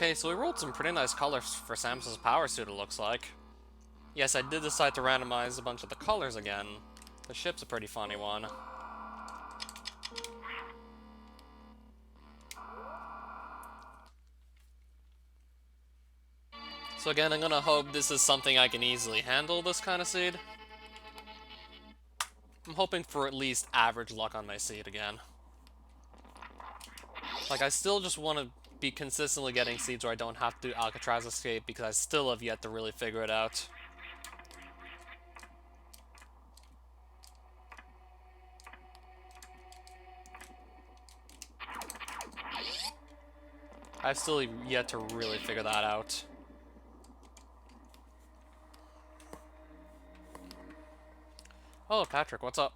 Okay, so we rolled some pretty nice colors for Samus's power suit, it looks like. Yes, I did decide to randomize a bunch of the colors again. The ship's a pretty funny one. So again, I'm gonna hope this is something I can easily handle, this kind of seed. I'm hoping for at least average luck on my seed again. Like, I still just want to be consistently getting seeds where I don't have to do Alcatraz Escape, because I still have yet to really figure it out. I've still yet to really figure that out. Oh, Patrick, what's up?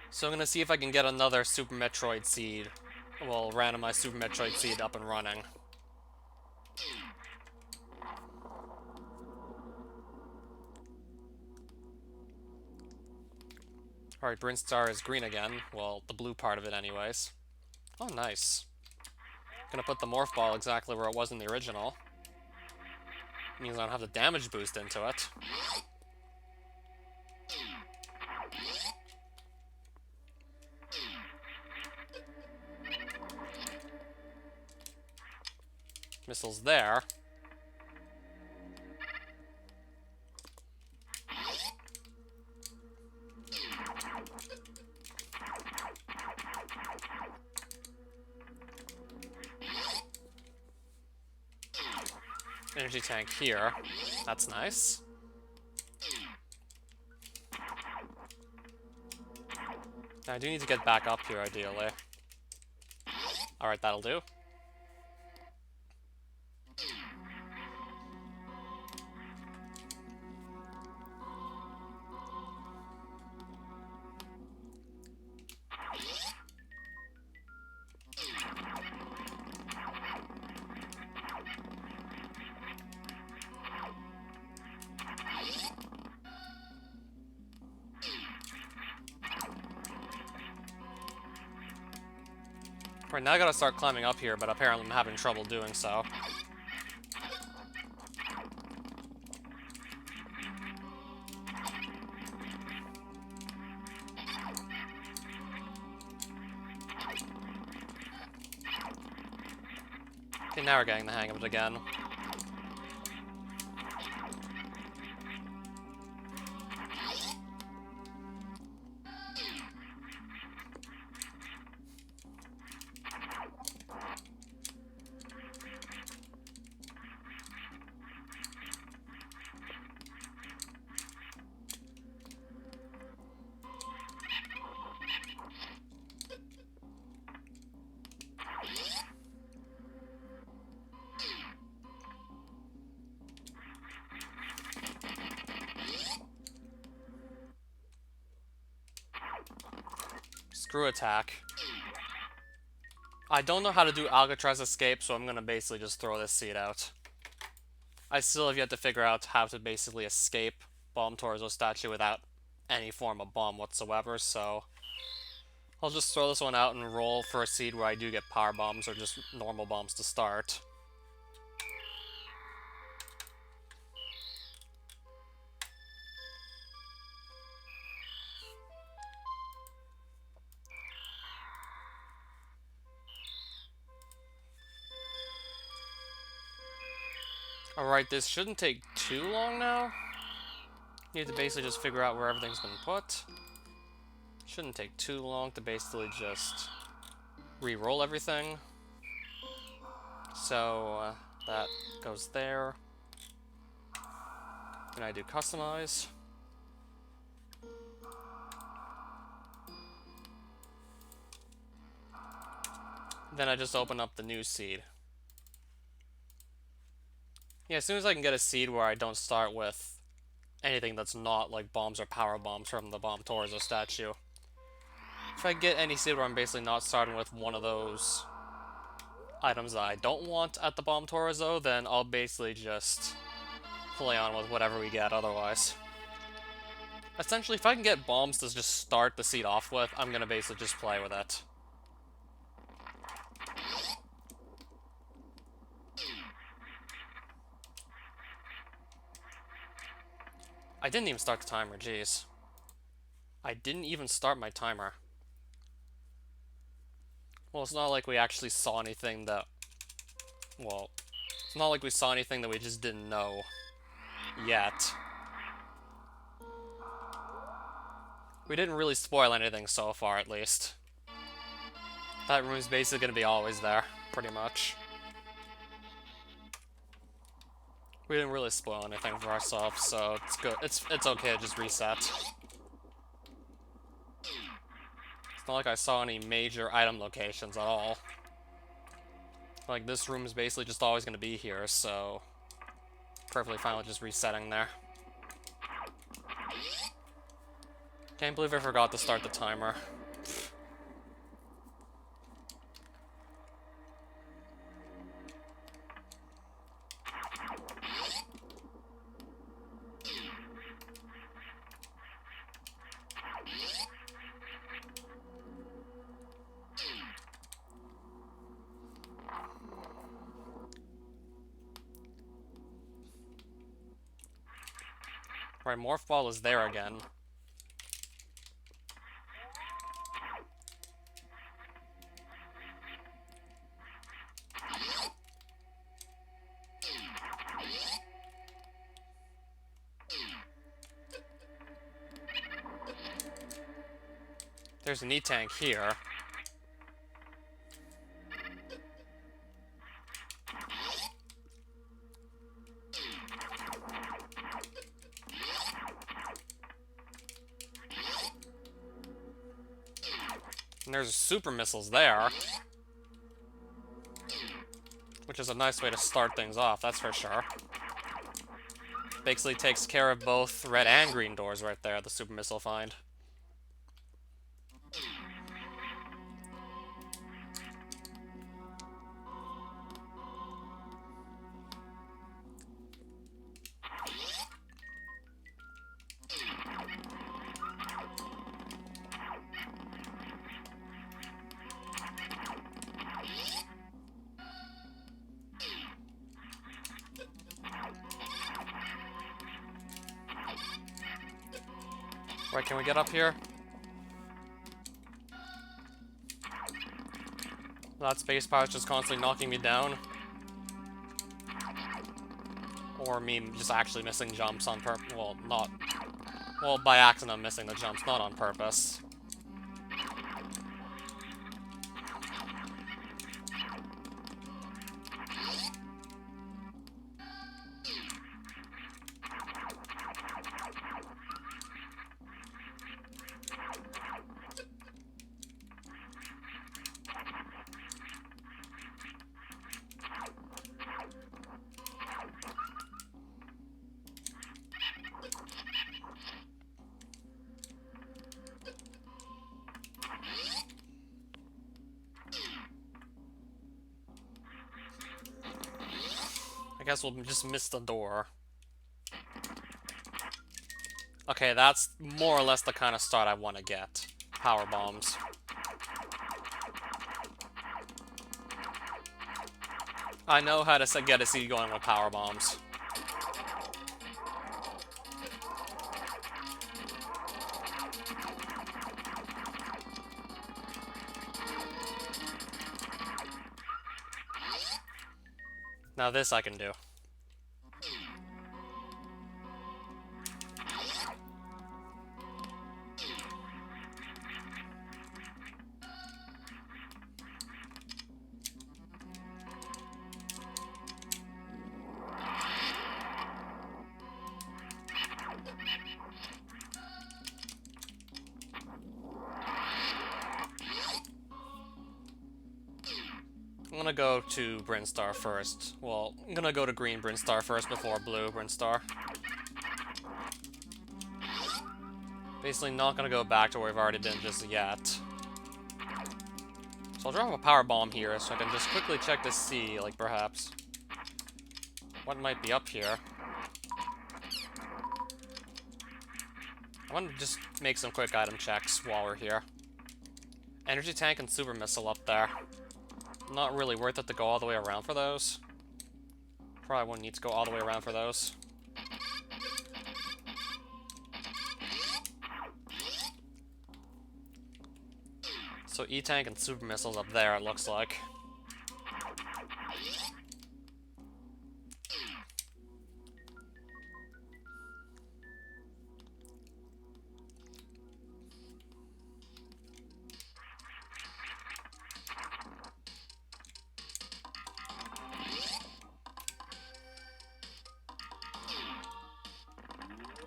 So I'm gonna see if I can get another Super Metroid seed. Well, randomized Super Metroid seed up and running. Alright, Brinstar is green again. Well, the blue part of it anyways. Oh, nice. Gonna put the Morph Ball exactly where it was in the original. Means I don't have the damage boost into it. Missiles there. Energy tank here. That's nice. Now, I do need to get back up here, ideally. Alright, that'll do. Right, now I gotta start climbing up here, but apparently I'm having trouble doing so. Okay, now we're getting the hang of it again. Screw attack. I don't know how to do Alcatraz Escape, so I'm gonna basically just throw this seed out. I still have yet to figure out how to basically escape Bomb Torso statue without any form of bomb whatsoever, so I'll just throw this one out and roll for a seed where I do get power bombs or just normal bombs to start. Alright, this shouldn't take too long now. Need to basically just figure out where everything's been put. Shouldn't take too long to basically just re-roll everything. So, that goes there. And I do customize. Then I just open up the new seed. Yeah, as soon as I can get a seed where I don't start with anything that's not like bombs or power bombs from the Bomb Torso statue. If I get any seed where I'm basically not starting with one of those items that I don't want at the Bomb Torso, then I'll basically just play on with whatever we get otherwise. Essentially, if I can get bombs to just start the seed off with, I'm gonna basically just play with it. I didn't even start the timer, jeez. I didn't even start my timer. Well, it's not like we actually saw anything that... Well, it's not like we saw anything that we just didn't know yet. We didn't really spoil anything so far, at least. That room is basically going to be always there, pretty much. We didn't really spoil anything for ourselves, so it's good. It's okay to just reset. It's not like I saw any major item locations at all. Like, this room is basically just always going to be here, so... Perfectly fine with just resetting there. Can't believe I forgot to start the timer. Right, Morph Ball is there again. There's an E-Tank here. And there's super missiles there. Which is a nice way to start things off, that's for sure. Basically takes care of both red and green doors right there, the super missile find. Right, can we get up here? That space power is just constantly knocking me down. Or me just actually missing jumps on purpose. Well, not... Well, by accident I'm missing the jumps, not on purpose. I guess we'll just miss the door. Okay, that's more or less the kind of start I want to get. Power bombs. I know how to get a seed going with power bombs. Now this I can do. I'm gonna go to Brinstar first. Well, I'm gonna go to green Brinstar first before blue Brinstar. Basically not gonna go back to where we've already been just yet. So I'll drop a power bomb here so I can just quickly check to see, like, perhaps what might be up here. I want to just make some quick item checks while we're here. Energy tank and super missile up there. Not really worth it to go all the way around for those. Probably won't need to go all the way around for those. So E-Tank and Super Missiles up there, it looks like.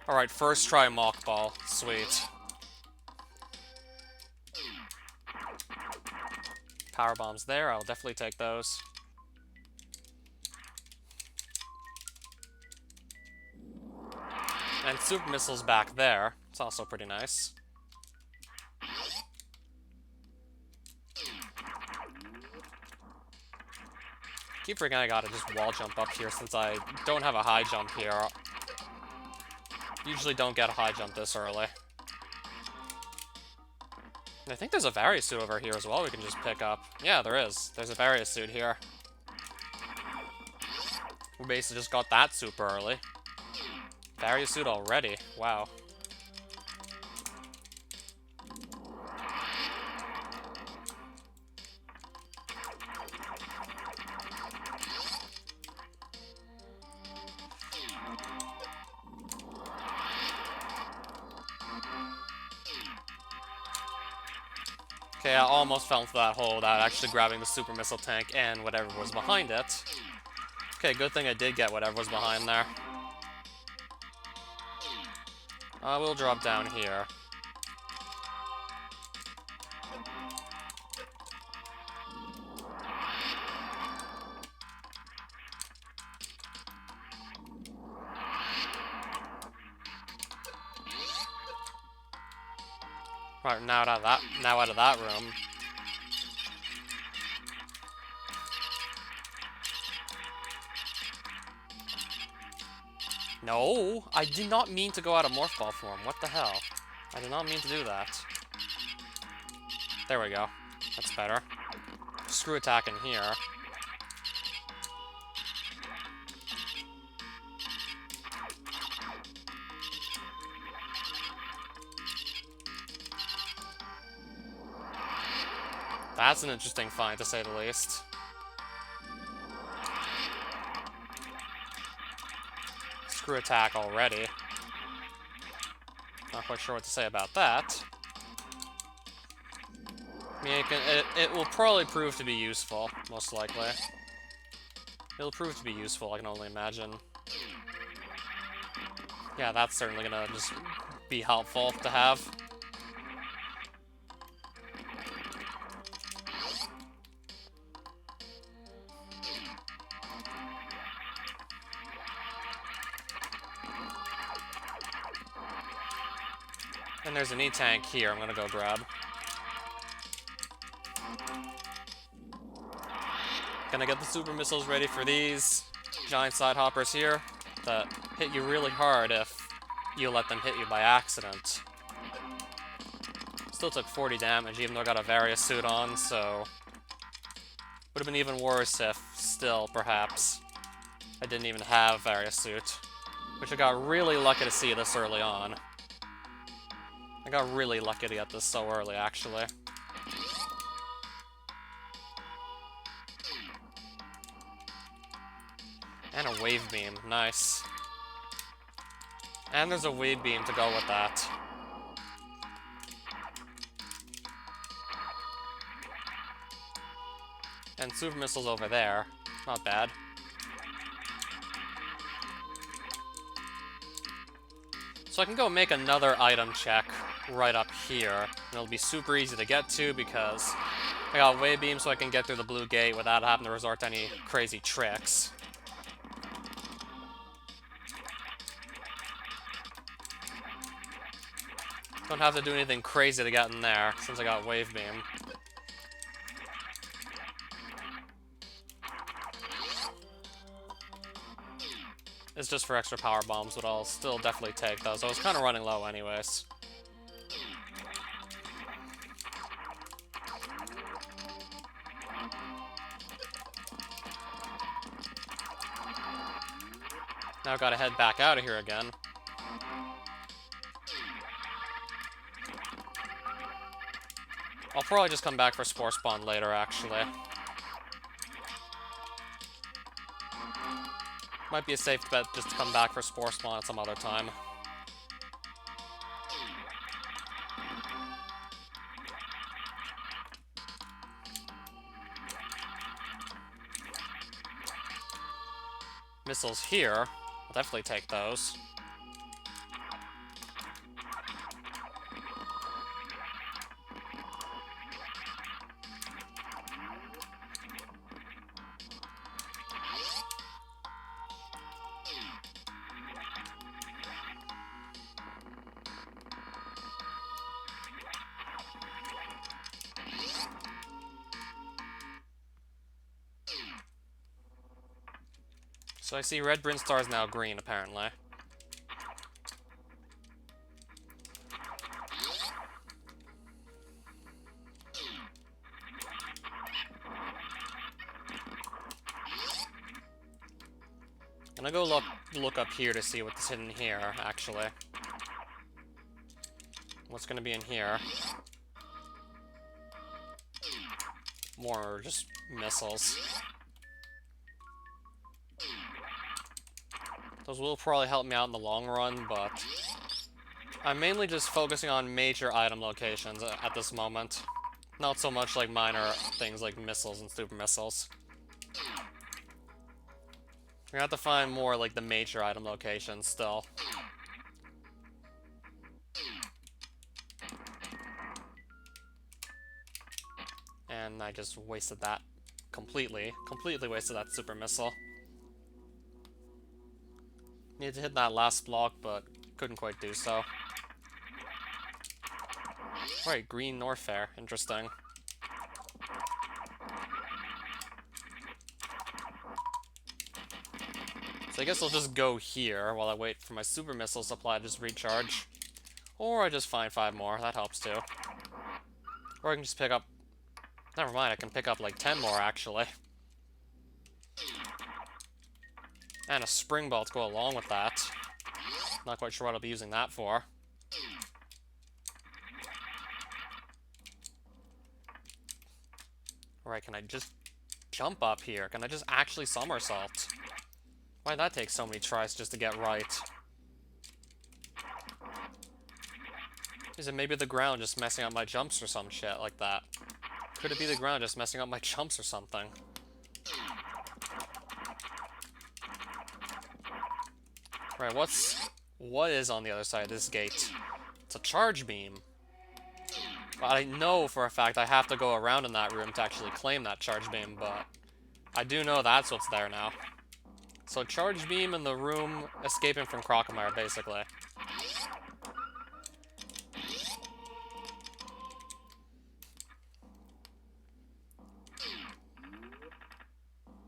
Alright, first try Mach Ball. Sweet. Power Bombs there, I'll definitely take those. And Super Missiles back there. It's also pretty nice. Keep forgetting I gotta just wall jump up here since I don't have a high jump here. Usually don't get a high jump this early. And I think there's a Various Suit over here as well we can just pick up. Yeah, there is. There's a Various Suit here. We basically just got that super early. Various Suit already. Wow. Okay, I almost fell into that hole without actually grabbing the Super Missile Tank and whatever was behind it. Okay, good thing I did get whatever was behind there. We'll drop down here. Right, now out of that room. No, I did not mean to go out of Morph Ball form. What the hell? I did not mean to do that. There we go. That's better. Screw attack in here. That's an interesting find, to say the least. Screw attack already. Not quite sure what to say about that. I mean, it will probably prove to be useful, most likely. It'll prove to be useful, I can only imagine. Yeah, that's certainly gonna just be helpful to have. And there's an E-Tank here I'm gonna go grab. Gonna get the Super Missiles ready for these giant side hoppers here that hit you really hard if you let them hit you by accident. Still took 40 damage even though I got a Various Suit on, so... Would have been even worse if, still, perhaps, I didn't even have Various Suit. Which I got really lucky to see this early on. I got really lucky to get this so early, actually. And a Wave Beam, nice. And there's a Wave Beam to go with that. And Super Missiles over there, not bad. So I can go make another item check right up here. And it'll be super easy to get to because I got Wave Beam so I can get through the blue gate without having to resort to any crazy tricks. Don't have to do anything crazy to get in there since I got Wave Beam. It's just for extra power bombs, but I'll still definitely take those. I was kind of running low anyways. Now I've got to head back out of here again. I'll probably just come back for Spore Spawn later, actually. Might be a safe bet just to come back for Spore Spawn at some other time. Missiles here. I'll definitely take those. So I see red Brinstar is now green, apparently. I'm gonna go look up here to see what's hidden here, actually. What's gonna be in here? More just missiles. Those will probably help me out in the long run, but I'm mainly just focusing on major item locations at this moment. Not so much like minor things like missiles and super missiles. We're gonna have to find more like the major item locations still. And I just wasted that completely. Completely wasted that super missile. Needed to hit that last block, but couldn't quite do so. Right, green Norfair. Interesting. So I guess I'll just go here while I wait for my super missile supply to just recharge. Or I just find 5 more. That helps too. Or I can just pick up... Never mind, I can pick up like 10 more actually. And a spring ball to go along with that. Not quite sure what I'll be using that for. Alright, can I just jump up here? Can I just actually somersault? Why'd that take so many tries just to get right? Is it maybe the ground just messing up my jumps or some shit like that? Could it be the ground just messing up my jumps or something? Right, what is on the other side of this gate? It's a charge beam. But I know for a fact I have to go around in that room to actually claim that charge beam, but I do know that's what's there now. So charge beam in the room escaping from Crocomire, basically.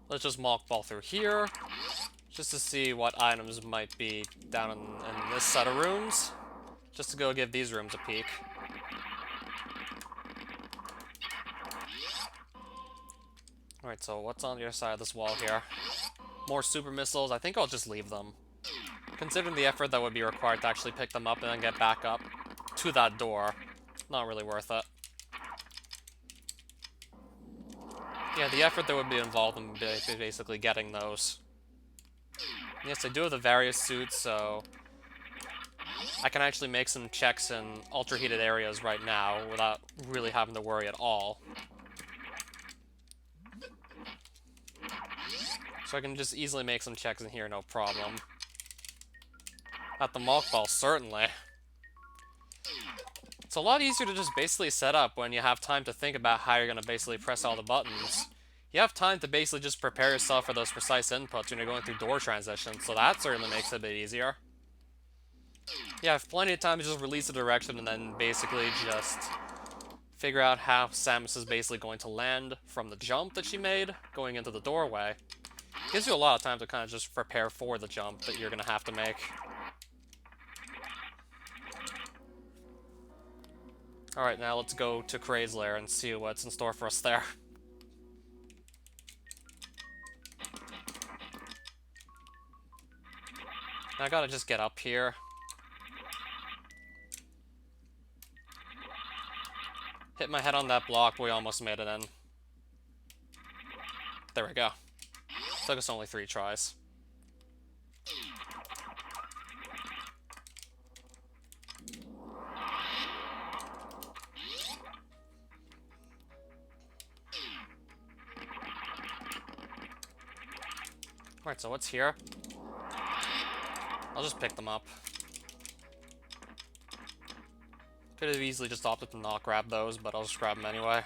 Let's just Mach Ball through here, just to see what items might be down in this set of rooms. Just to go give these rooms a peek. Alright, so what's on the other side of this wall here? More super missiles. I think I'll just leave them. Considering the effort that would be required to actually pick them up and then get back up to that door, not really worth it. Yeah, the effort that would be involved in basically getting those. Yes, I do have the various suits, so I can actually make some checks in ultra-heated areas right now without really having to worry at all. So I can just easily make some checks in here, no problem. At the Mach Ball, certainly. It's a lot easier to just basically set up when you have time to think about how you're going to basically press all the buttons. You have time to basically just prepare yourself for those precise inputs when you're going through door transitions, so that certainly makes it a bit easier. Yeah, I have plenty of time to just release a direction and then basically just figure out how Samus is basically going to land from the jump that she made going into the doorway. Gives you a lot of time to kind of just prepare for the jump that you're going to have to make. Alright, now let's go to Kray's Lair and see what's in store for us there. Now I gotta just get up here. Hit my head on that block, we almost made it in. There we go. Took us only 3 tries. Alright, so what's here? I'll just pick them up. Could have easily just opted to not grab those, but I'll just grab them anyway.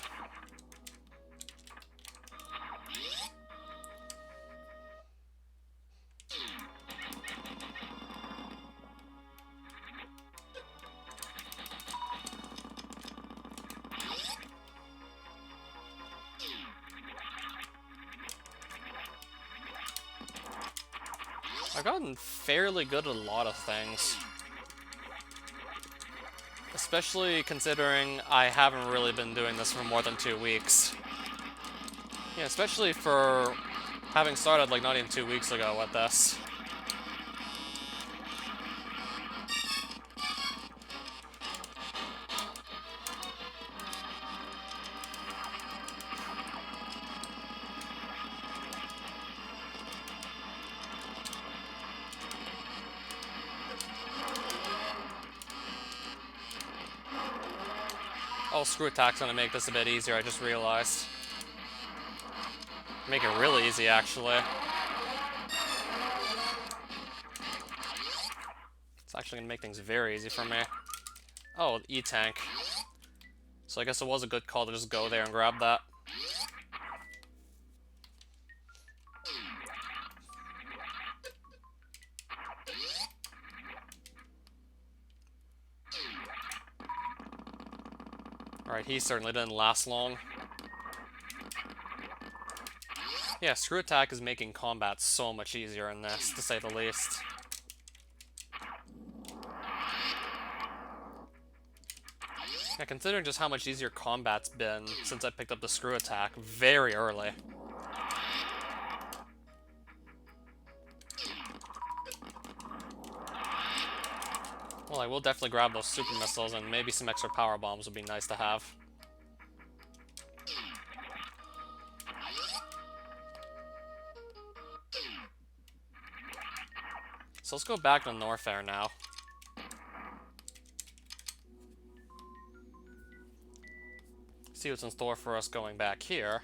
I've gotten fairly good at a lot of things. Especially considering I haven't really been doing this for more than 2 weeks. Yeah, especially for having started like not even 2 weeks ago with this. Oh, screw attack's gonna make this a bit easier, I just realized. Make it really easy, actually. It's actually gonna make things very easy for me. Oh, E-tank. So I guess it was a good call to just go there and grab that. Alright, he certainly didn't last long. Yeah, screw attack is making combat so much easier in this, to say the least. Yeah, considering just how much easier combat's been since I picked up the screw attack very early. Well, I will definitely grab those super missiles, and maybe some extra power bombs would be nice to have. So let's go back to Norfair now. See what's in store for us going back here.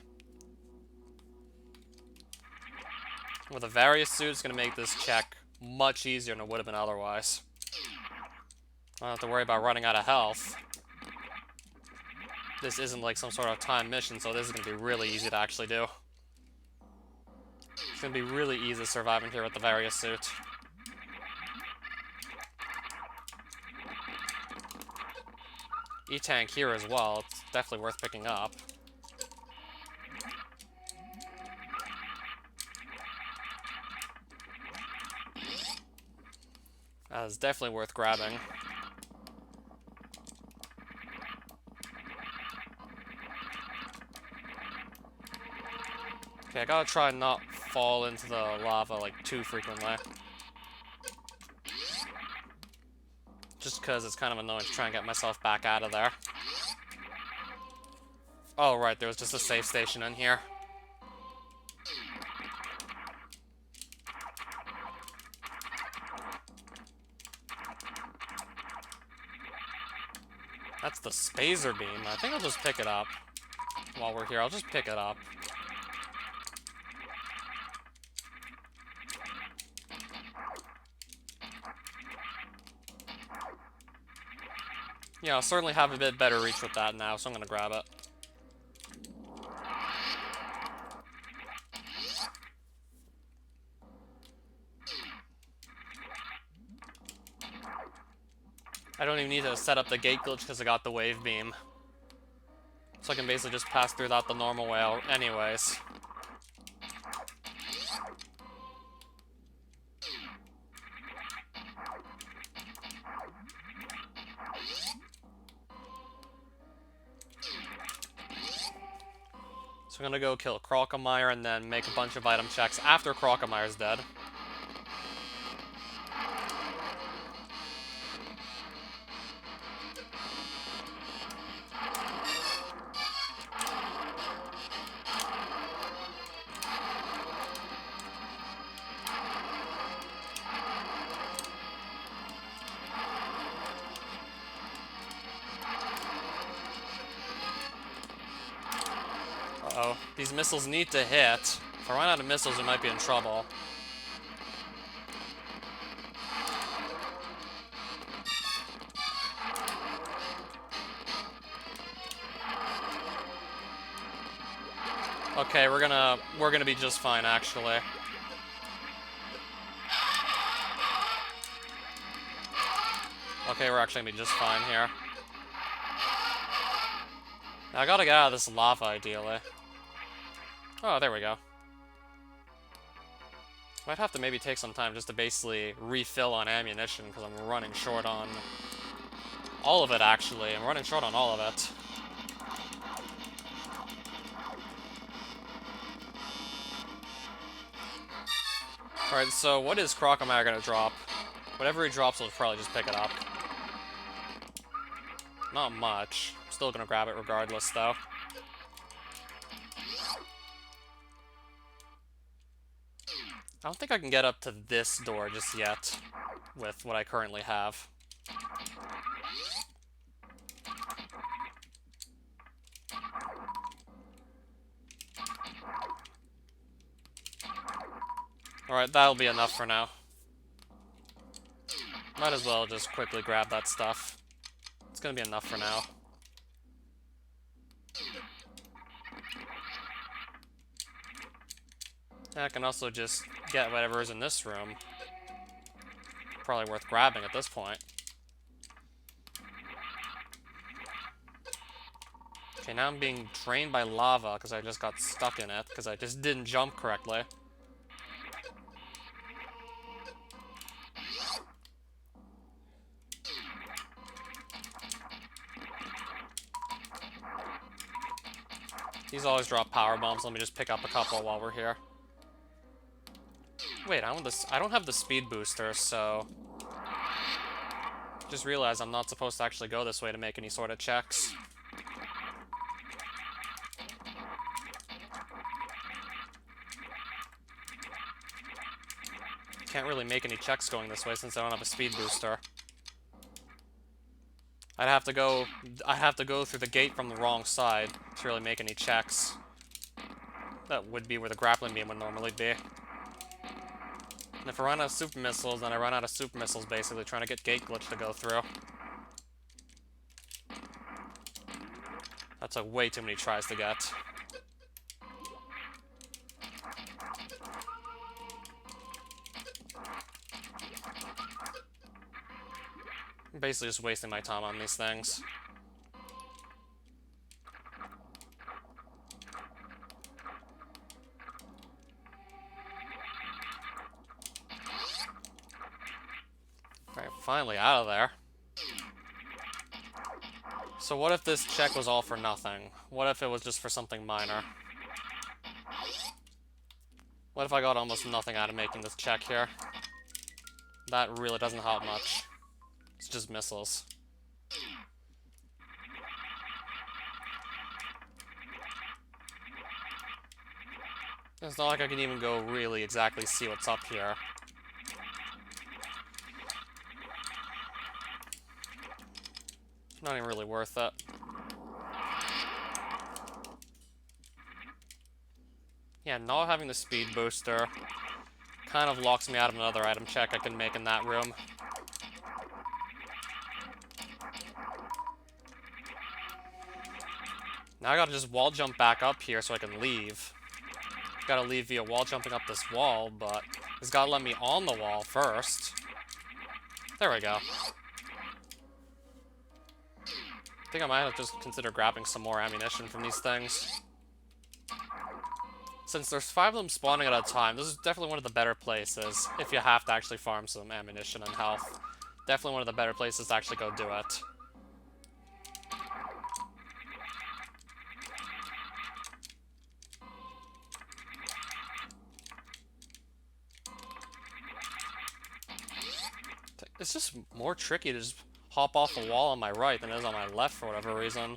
With a various suit, it's going to make this check much easier than it would have been otherwise. I don't have to worry about running out of health. This isn't like some sort of time mission, so this is going to be really easy to actually do. It's going to be really easy surviving here with the various suit. E-tank here as well, it's definitely worth picking up. That is definitely worth grabbing. Okay, I gotta try and not fall into the lava like too frequently. Just because it's kind of annoying to try and get myself back out of there. Oh right, there was just a safe station in here. That's the spazer beam. I think I'll just pick it up. While we're here, I'll just pick it up. Yeah, I'll certainly have a bit better reach with that now, so I'm gonna grab it. I don't even need to set up the gate glitch because I got the wave beam. So I can basically just pass through that the normal way anyways. So I'm gonna go kill Crocomire and then make a bunch of item checks after Crocomire's dead. These missiles need to hit. If I run out of missiles, we might be in trouble. Okay, we're gonna be just fine, actually. Okay, we're actually gonna be just fine here. Now, I gotta get out of this lava, ideally. Oh, there we go. Might have to maybe take some time just to basically refill on ammunition, because I'm running short on all of it, actually. I'm running short on all of it. Alright, so what is Crocomire gonna drop? Whatever he drops, we'll probably just pick it up. Not much. Still gonna grab it regardless, though. I don't think I can get up to this door just yet, with what I currently have. Alright, that'll be enough for now. Might as well just quickly grab that stuff. It's gonna be enough for now. And I can also just get whatever is in this room. Probably worth grabbing at this point. Okay, now I'm being drained by lava because I just got stuck in it because I just didn't jump correctly. These always drop power bombs. Let me just pick up a couple while we're here. Wait, I don't have the speed booster, so... Just realized I'm not supposed to actually go this way to make any sort of checks. Can't really make any checks going this way since I don't have a speed booster. I have to go through the gate from the wrong side to really make any checks. That would be where the grappling beam would normally be. And if I run out of super missiles, then I run out of super missiles basically trying to get gate glitch to go through. That took way too many tries to get. I'm basically just wasting my time on these things. Alright, finally out of there. So what if this check was all for nothing? What if it was just for something minor? What if I got almost nothing out of making this check here? That really doesn't help much. It's just missiles. It's not like I can even go really exactly see what's up here. Not even really worth it. Yeah, not having the speed booster kind of locks me out of another item check I can make in that room. Now I gotta just wall jump back up here so I can leave. Gotta leave via wall jumping up this wall, but it's gotta let me on the wall first. There we go. I think I might have to just consider grabbing some more ammunition from these things. Since there's 5 of them spawning at a time, this is definitely one of the better places if you have to actually farm some ammunition and health. Definitely one of the better places to actually go do it. It's just more tricky to just hop off a wall on my right than it is on my left for whatever reason.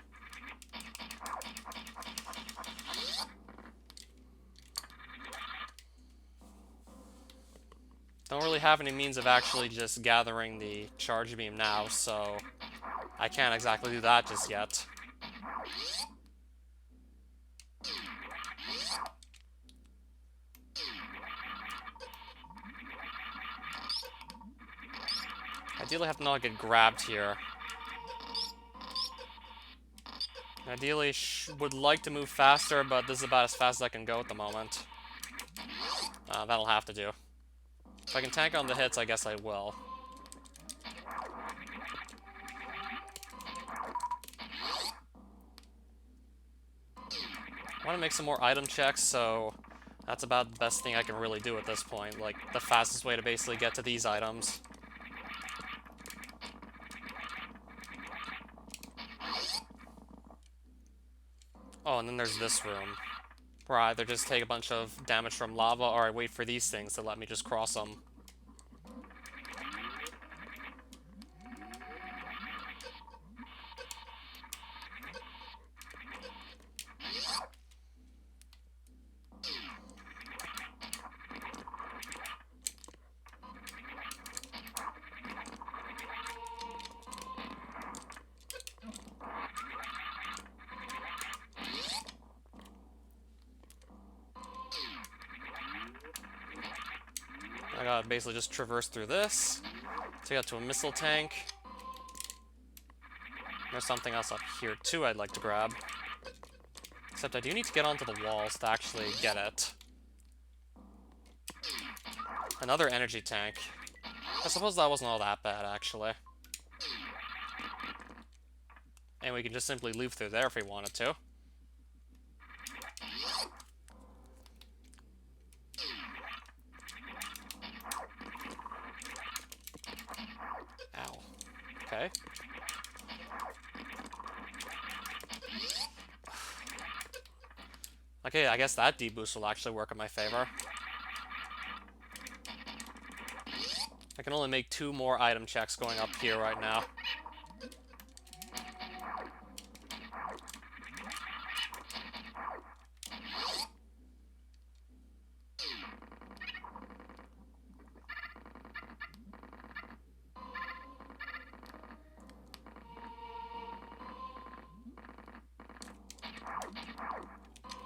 Don't really have any means of actually just gathering the charge beam now, so I can't exactly do that just yet. Ideally, I have to not get grabbed here. Ideally, would like to move faster, but this is about as fast as I can go at the moment. That'll have to do. If I can tank on the hits, I guess I will. I want to make some more item checks, so that's about the best thing I can really do at this point. Like, the fastest way to basically get to these items. Oh, and then there's this room, where I either just take a bunch of damage from lava, or I wait for these things to let me just cross them. I gotta basically just traverse through this to get to a missile tank. There's something else up here too I'd like to grab. Except I do need to get onto the walls to actually get it. Another energy tank. I suppose that wasn't all that bad, actually. And we can just simply leave through there if we wanted to. Ow. Okay. Okay, I guess that deboost will actually work in my favor. I can only make 2 more item checks going up here right now.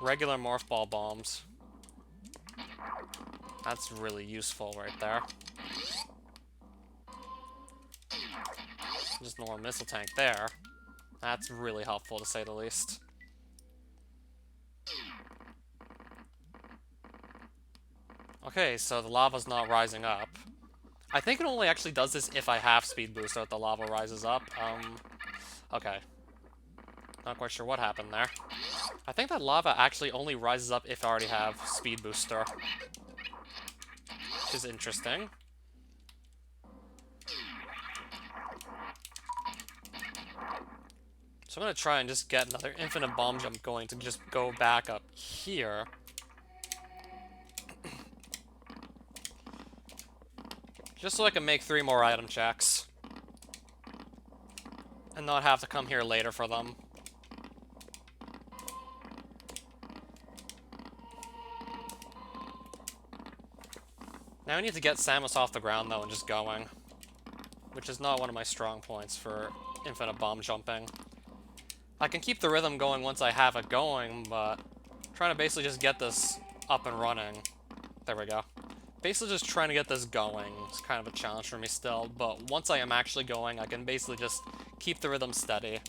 Regular morph ball bombs. That's really useful right there. Just normal missile tank there. That's really helpful, to say the least. Okay, so the lava's not rising up. I think it only actually does this if I have speed boost so that the lava rises up. Okay. Not quite sure what happened there. I think that lava actually only rises up if I already have speed booster. Which is interesting. So I'm gonna try and just get another infinite bomb jump going to just go back up here. Just so I can make 3 more item checks. And not have to come here later for them. Now I need to get Samus off the ground, though, and just going. Which is not one of my strong points for infinite bomb jumping. I can keep the rhythm going once I have it going, but I'm trying to basically just get this up and running. There we go. Basically just trying to get this going. It's kind of a challenge for me still, but once I am actually going, I can basically just keep the rhythm steady.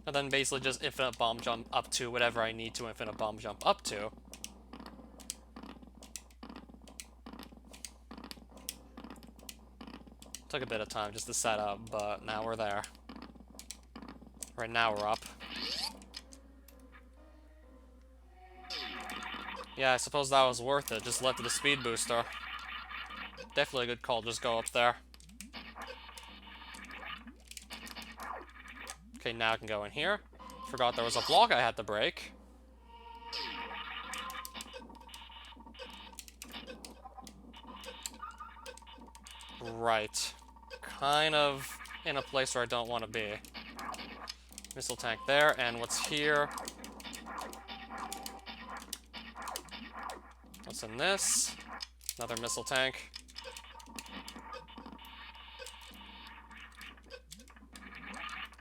And then basically just infinite bomb jump up to whatever I need to infinite bomb jump up to. Took a bit of time just to set up, but now we're there. Right now we're up. Yeah, I suppose that was worth it. Just left to the speed booster. Definitely a good call, just go up there. Okay, now I can go in here. Forgot there was a block I had to break. Right. Kind of in a place where I don't want to be. Missile tank there, and what's here? What's in this? Another missile tank.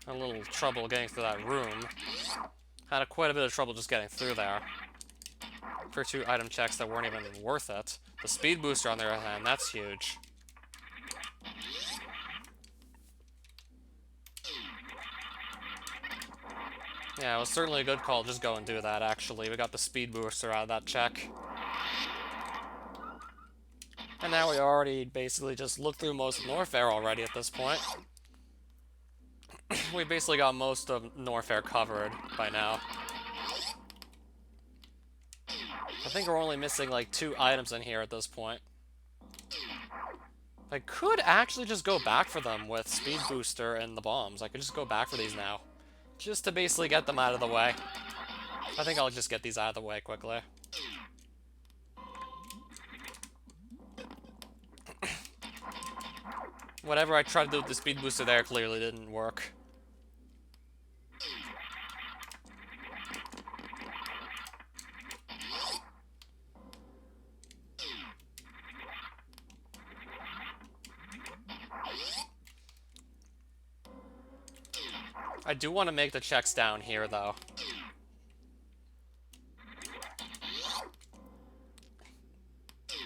Had a little trouble getting through that room. Had quite a bit of trouble just getting through there. for 2 item checks that weren't even worth it. The speed booster, on the other hand, that's huge. Yeah, it was certainly a good call. Just go and do that, actually. We got the speed booster out of that check. And now we already basically just looked through most of Norfair already at this point. We basically got most of Norfair covered by now. I think we're only missing like 2 items in here at this point. I could actually just go back for them with Speed Booster and the bombs. I could just go back for these now. Just to basically get them out of the way. I think I'll just get these out of the way quickly. Whatever I tried to do with the Speed Booster there clearly didn't work. I do want to make the checks down here, though.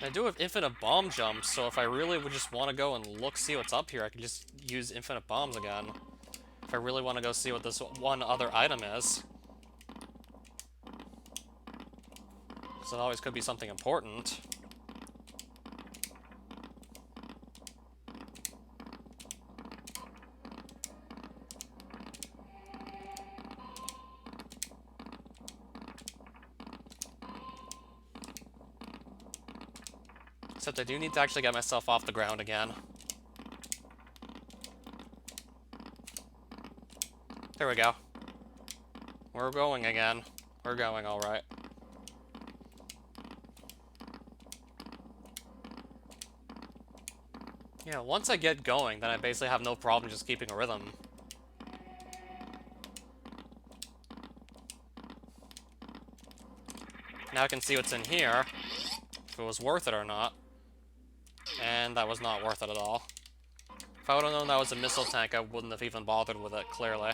I do have infinite bomb jumps, so if I really would just want to go and look, see what's up here, I could just use infinite bombs again. If I really want to go see what this one other item is. So it always could be something important. Except I do need to actually get myself off the ground again. There we go. We're going again. We're going alright. Yeah, once I get going, then I basically have no problem just keeping a rhythm. Now I can see what's in here, if it was worth it or not. And that was not worth it at all. If I would have known that was a missile tank, I wouldn't have even bothered with it, clearly.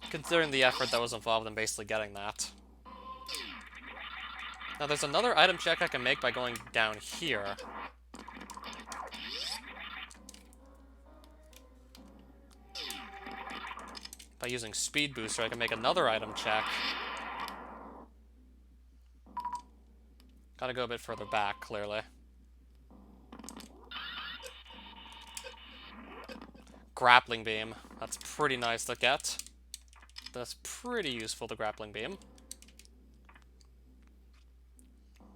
Considering the effort that was involved in basically getting that. Now there's another item check I can make by going down here. By using Speed Booster, I can make another item check. Gotta go a bit further back, clearly. Grappling Beam. That's pretty nice to get. That's pretty useful, the Grappling Beam.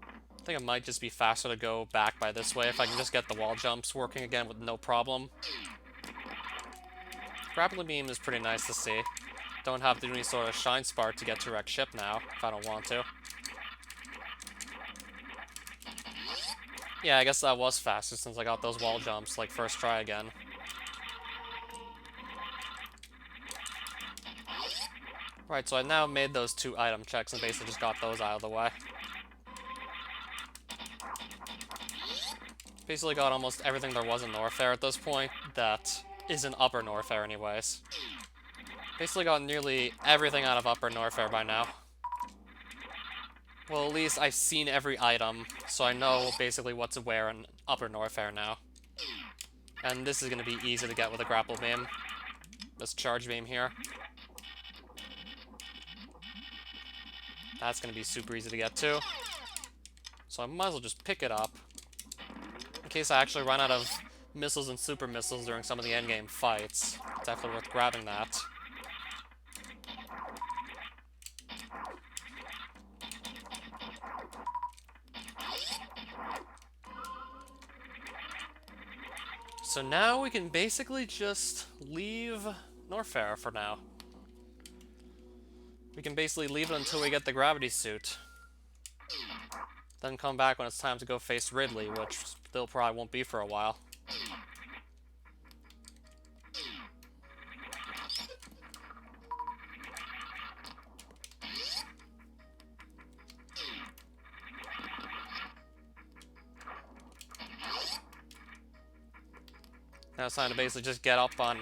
I think it might just be faster to go back by this way if I can just get the wall jumps working again with no problem. Grappling Beam is pretty nice to see. Don't have to do any sort of Shine Spark to get to wreck ship now, if I don't want to. Yeah, I guess that was faster since I got those wall jumps, like, first try again. Right, so I now made those 2 item checks and basically just got those out of the way. Basically got almost everything there was in Norfair at this point that isn't Upper Norfair anyways. Basically got nearly everything out of Upper Norfair by now. Well, at least I've seen every item, so I know basically what to wear in Upper Norfair now. And this is going to be easy to get with a Grapple Beam. This Charge Beam here. That's going to be super easy to get to. So I might as well just pick it up. In case I actually run out of missiles and super missiles during some of the endgame fights. Definitely worth grabbing that. So now we can basically just leave Norfair for now. We can basically leave it until we get the gravity suit. Then come back when it's time to go face Ridley, which still probably won't be for a while. Now it's time to basically just get up and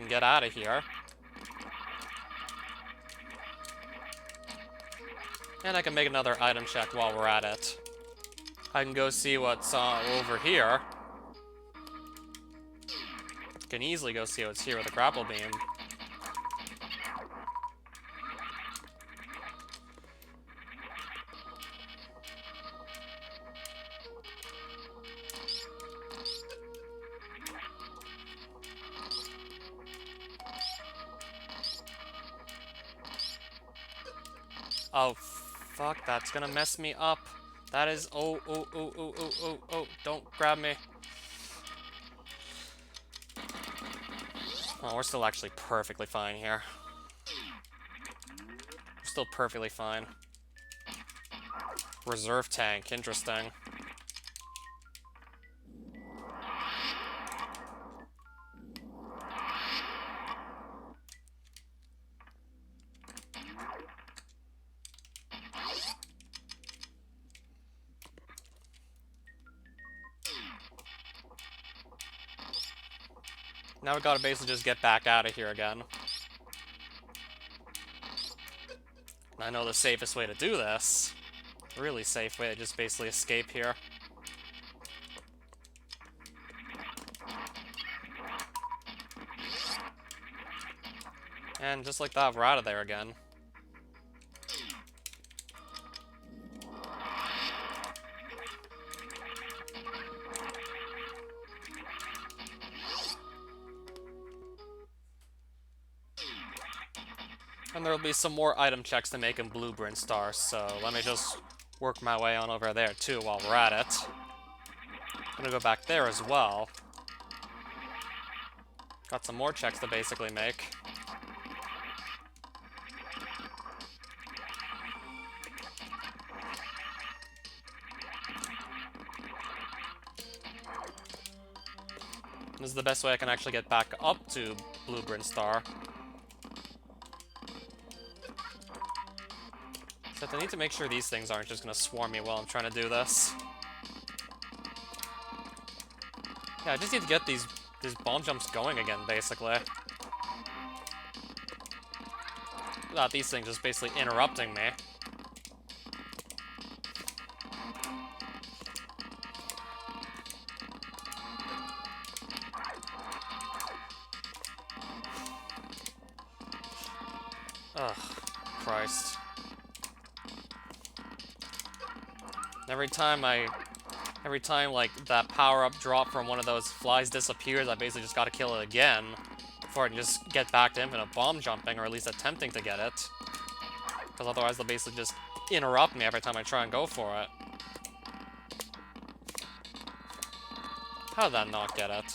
get out of here. And I can make another item check while we're at it. I can go see what's over here. Can easily go see what's here with a grapple beam. Oh, fuck, that's gonna mess me up. That is, oh, don't grab me. Oh, we're still actually perfectly fine here. We're still perfectly fine. Reserve tank, interesting. Now we gotta basically just get back out of here again. I know the safest way to do this. Really safe way to just basically escape here. And just like that, we're out of there again. And there'll be some more item checks to make in Blueprint Stars, so let me just work my way on over there too while we're at it. I'm gonna go back there as well. Got some more checks to basically make. This is the best way I can actually get back up to Blueprint Star. Except I need to make sure these things aren't just gonna swarm me while I'm trying to do this. Yeah, I just need to get these bomb jumps going again, basically. Without these things just basically interrupting me. Ugh, Christ. Every time like that power-up drop from one of those flies disappears, I basically just gotta kill it again before I can just get back to infinite bomb jumping, or at least attempting to get it. Because otherwise they'll basically just interrupt me every time I try and go for it. How did that not get it?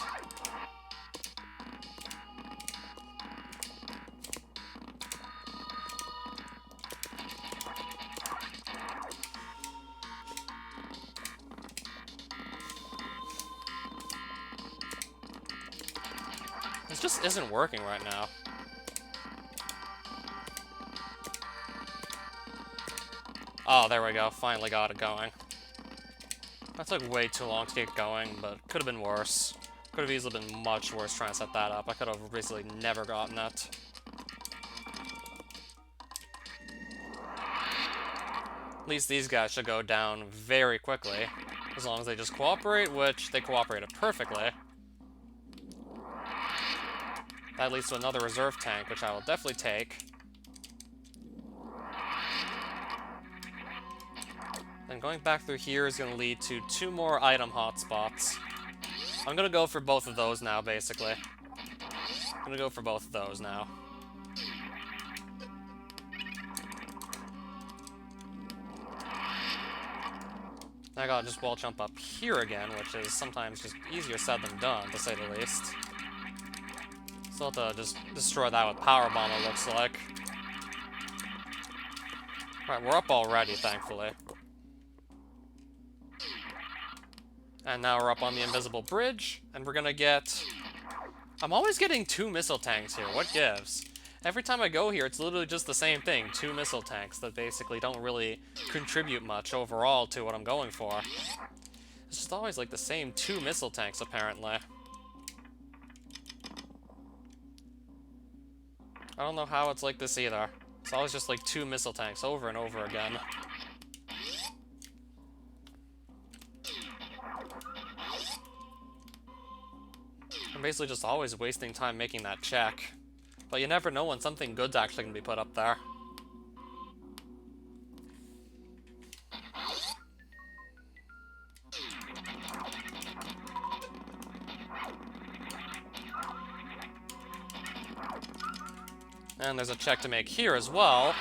This just isn't working right now. Oh, there we go. Finally got it going. That took way too long to get going, but could have been worse. Could have easily been much worse trying to set that up. I could have basically never gotten it. At least these guys should go down very quickly, as long as they just cooperate, which they cooperated perfectly. That leads to another reserve tank, which I will definitely take. Then going back through here is going to lead to 2 more item hotspots. I'm going to go for both of those now, basically. I'm going to go for both of those now. I gotta just wall jump up here again, which is sometimes just easier said than done, to say the least. Still have to just destroy that with Power Bomb, it looks like. Alright, we're up already, thankfully. And now we're up on the invisible bridge, and we're gonna get... I'm always getting 2 missile tanks here, what gives? Every time I go here, it's literally just the same thing, 2 missile tanks that basically don't really contribute much overall to what I'm going for. It's just always like the same 2 missile tanks, apparently. I don't know how it's like this either. It's always just like 2 missile tanks over and over again. I'm basically just always wasting time making that check. But you never know when something good's actually going to be put up there. And there's a check to make here as well.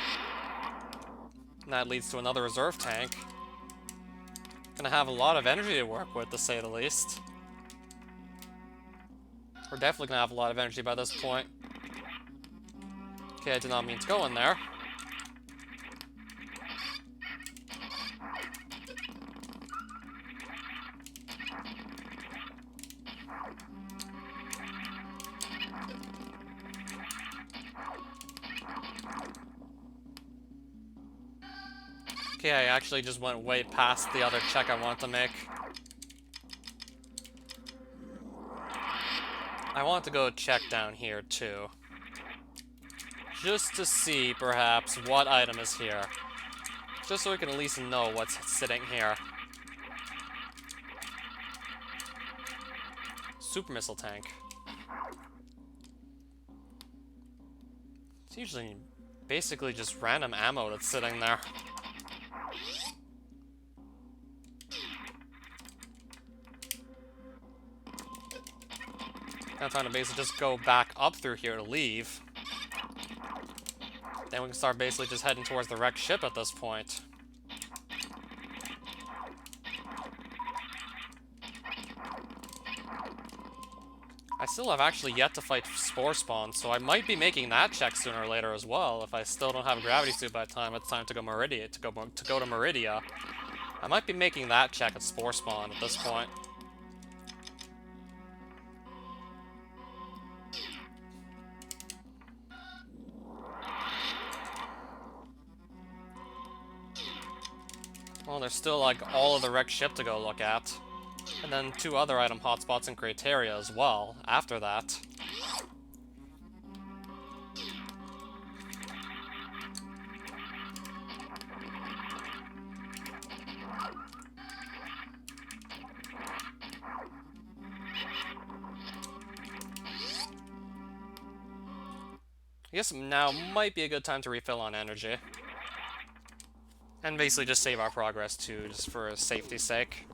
And that leads to another reserve tank. Gonna have a lot of energy to work with, to say the least. We're definitely gonna have a lot of energy by this point. Okay, I did not mean to go in there. Okay, I actually just went way past the other check I wanted to make. I want to go check down here too. Just to see, perhaps, what item is here. Just so we can at least know what's sitting here. Super missile tank. It's usually basically just random ammo that's sitting there. I'm trying to basically just go back up through here to leave. Then we can start basically just heading towards the wrecked ship at this point. I still have actually yet to fight Spore Spawn, so I might be making that check sooner or later as well. If I still don't have a gravity suit by the time it's time to go Meridia, to go to Meridia, I might be making that check at Spore Spawn at this point. Well, there's still like all of the wrecked ship to go look at. And then 2 other item hotspots in Crateria as well, after that. I guess now might be a good time to refill on energy. And basically just save our progress too, just for safety's sake.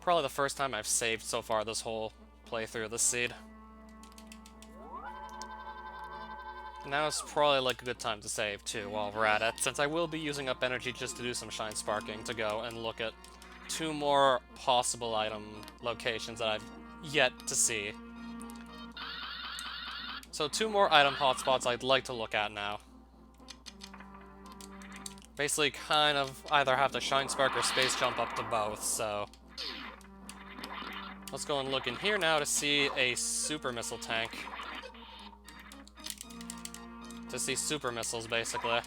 Probably the first time I've saved so far this whole playthrough of this seed. Now it's probably like a good time to save too while we're at it, since I will be using up energy just to do some shine sparking to go and look at 2 more possible item locations that I've yet to see. So 2 more item hotspots I'd like to look at now. Basically kind of either have to shine spark or space jump up to both, so let's go and look in here now to see a super missile tank. To see super missiles, basically.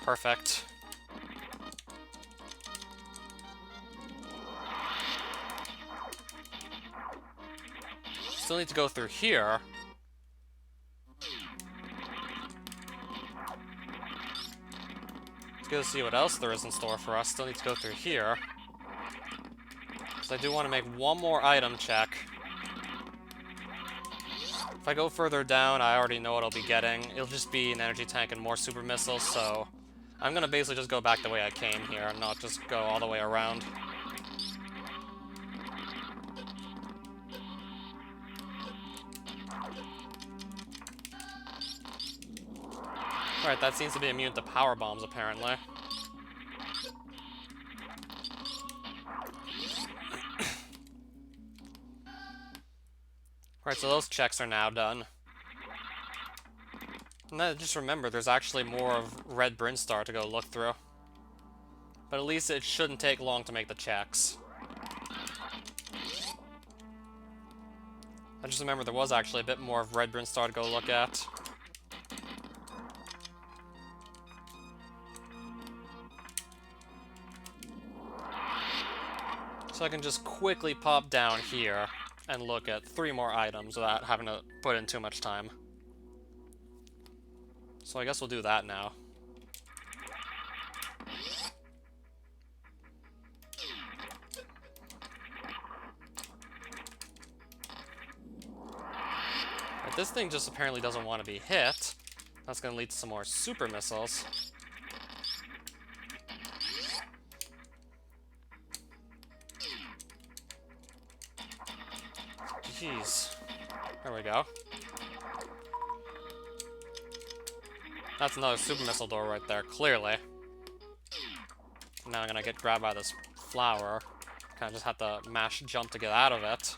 Perfect. Still need to go through here. Let's go see what else there is in store for us. Still need to go through here. Because I do want to make 1 more item check. If I go further down, I already know what I'll be getting. It'll just be an energy tank and more super missiles, so I'm going to basically just go back the way I came here and not just go all the way around. Alright, that seems to be immune to power bombs, apparently. Alright, so those checks are now done. And then just remember, there's actually more of Red Brinstar to go look through. But at least it shouldn't take long to make the checks. I just remember there was actually a bit more of Red Brinstar to go look at. So I can just quickly pop down here and look at 3 more items without having to put in too much time. So I guess we'll do that now. But this thing just apparently doesn't want to be hit. That's going to lead to some more super missiles. Jeez. There we go. That's another super missile door right there, clearly. Now I'm gonna get grabbed by this flower. Kinda just have to mash jump to get out of it.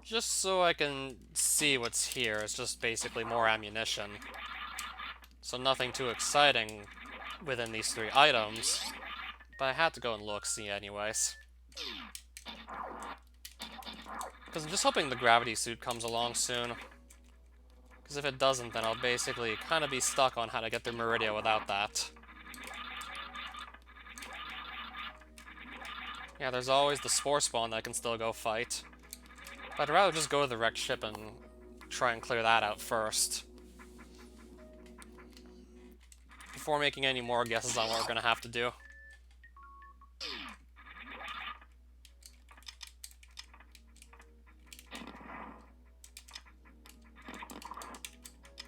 Just so I can see what's here, it's just basically more ammunition. So nothing too exciting within these 3 items. But I had to go and look-see anyways. Because I'm just hoping the gravity suit comes along soon. Because if it doesn't, then I'll basically kind of be stuck on how to get through Meridia without that. Yeah, there's always the Spore Spawn that I can still go fight. But I'd rather just go to the wrecked ship and try and clear that out first. Before making any more guesses on what we're going to have to do.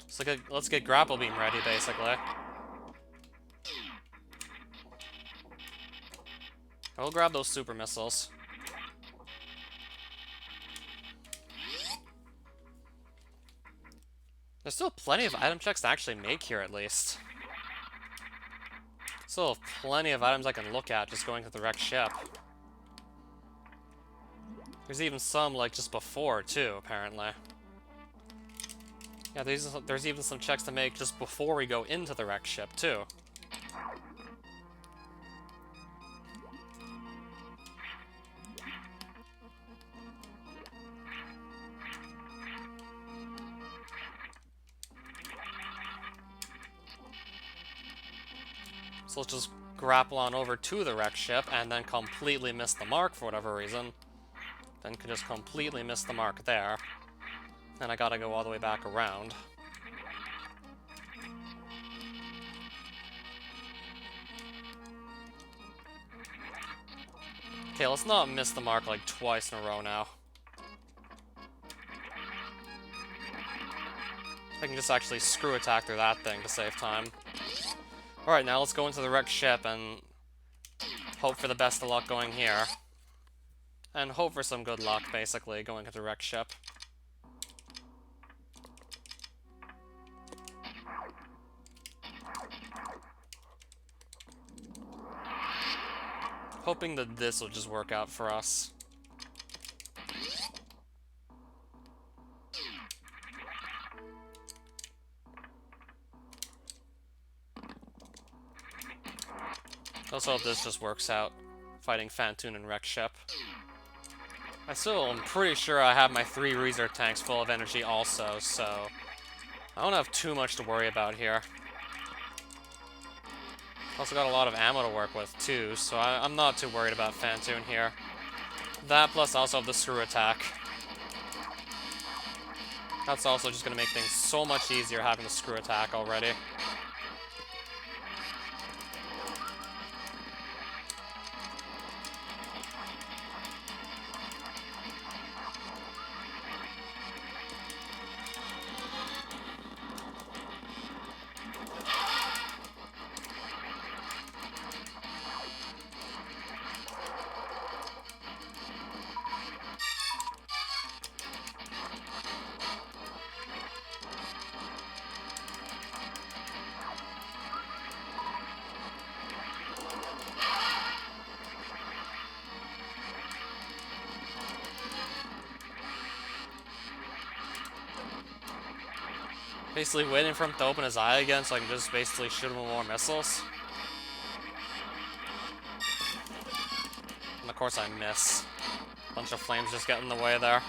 So let's get Grapple Beam ready, basically. I'll grab those super missiles. There's still plenty of item checks to actually make here, at least. Still have plenty of items I can look at just going to the wrecked ship. There's even some, like, just before, too, apparently. Yeah, there's even some checks to make just before we go into the wrecked ship, too. So let's just grapple on over to the wrecked ship and then completely miss the mark for whatever reason. Then could just completely miss the mark there. And I gotta go all the way back around. Okay, let's not miss the mark like twice in a row now. I can just actually screw attack through that thing to save time. Alright, now let's go into the wrecked ship and hope for the best of luck going here. And hope for some good luck, basically, going into the wrecked ship. Hoping that this will just work out for us. Also hope this just works out, fighting Phantoon and wrecked ship. I still am pretty sure I have my 3 reserve tanks full of energy also, so I don't have too much to worry about here. Also got a lot of ammo to work with too, so I'm not too worried about Phantoon here. That plus I also have the screw attack. That's also just going to make things so much easier having the screw attack already. Basically waiting for him to open his eye again so I can just basically shoot him with more missiles. And of course I miss. Bunch of flames just get in the way there.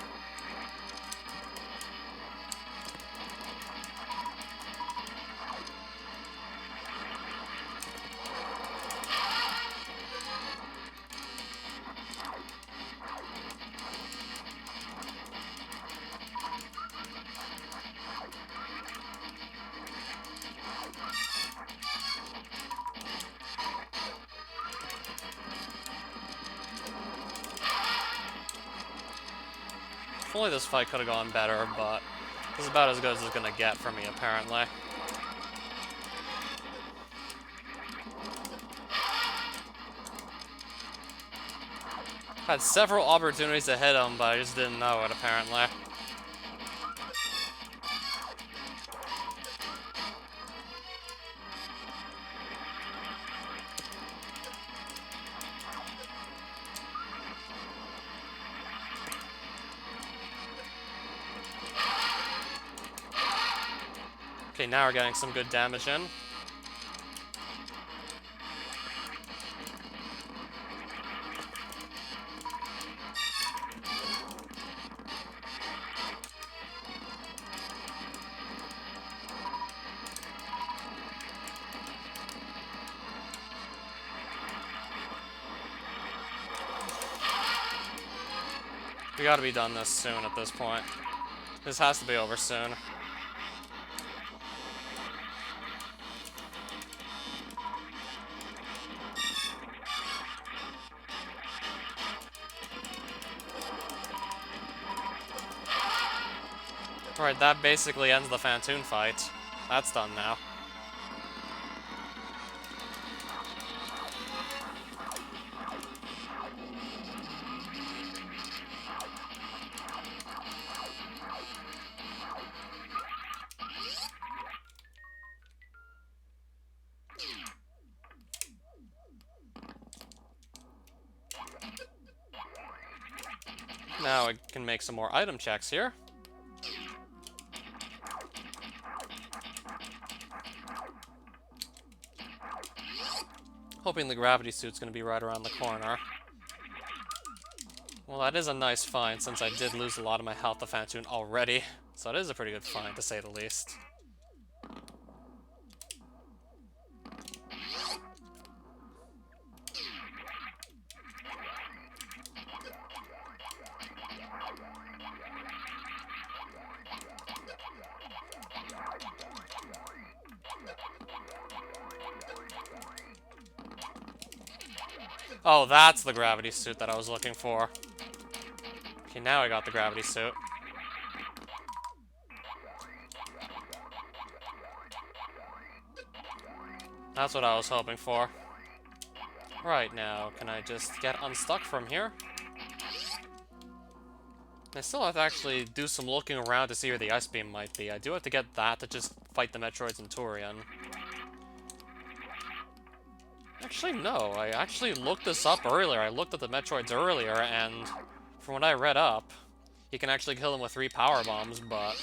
Definitely this fight could have gone better, but this is about as good as it's gonna get for me, apparently. Had several opportunities to hit him, but I just didn't know it, apparently. Okay, now we're getting some good damage in. We gotta be done this soon at this point. This has to be over soon. Alright, that basically ends the Phantoon fight. That's done now. Now I can make some more item checks here. Hoping the gravity suit's gonna be right around the corner. Well, that is a nice find, since I did lose a lot of my health to Phantoon already. So it is a pretty good find, to say the least. Oh, that's the gravity suit that I was looking for. Okay, now I got the gravity suit. That's what I was hoping for. Right, now, can I just get unstuck from here? I still have to actually do some looking around to see where the ice beam might be. I do have to get that to just fight the Metroids in Turian. Actually, no. I actually looked this up earlier. I looked at the Metroids earlier, and from what I read up, you can actually kill them with 3 power bombs, but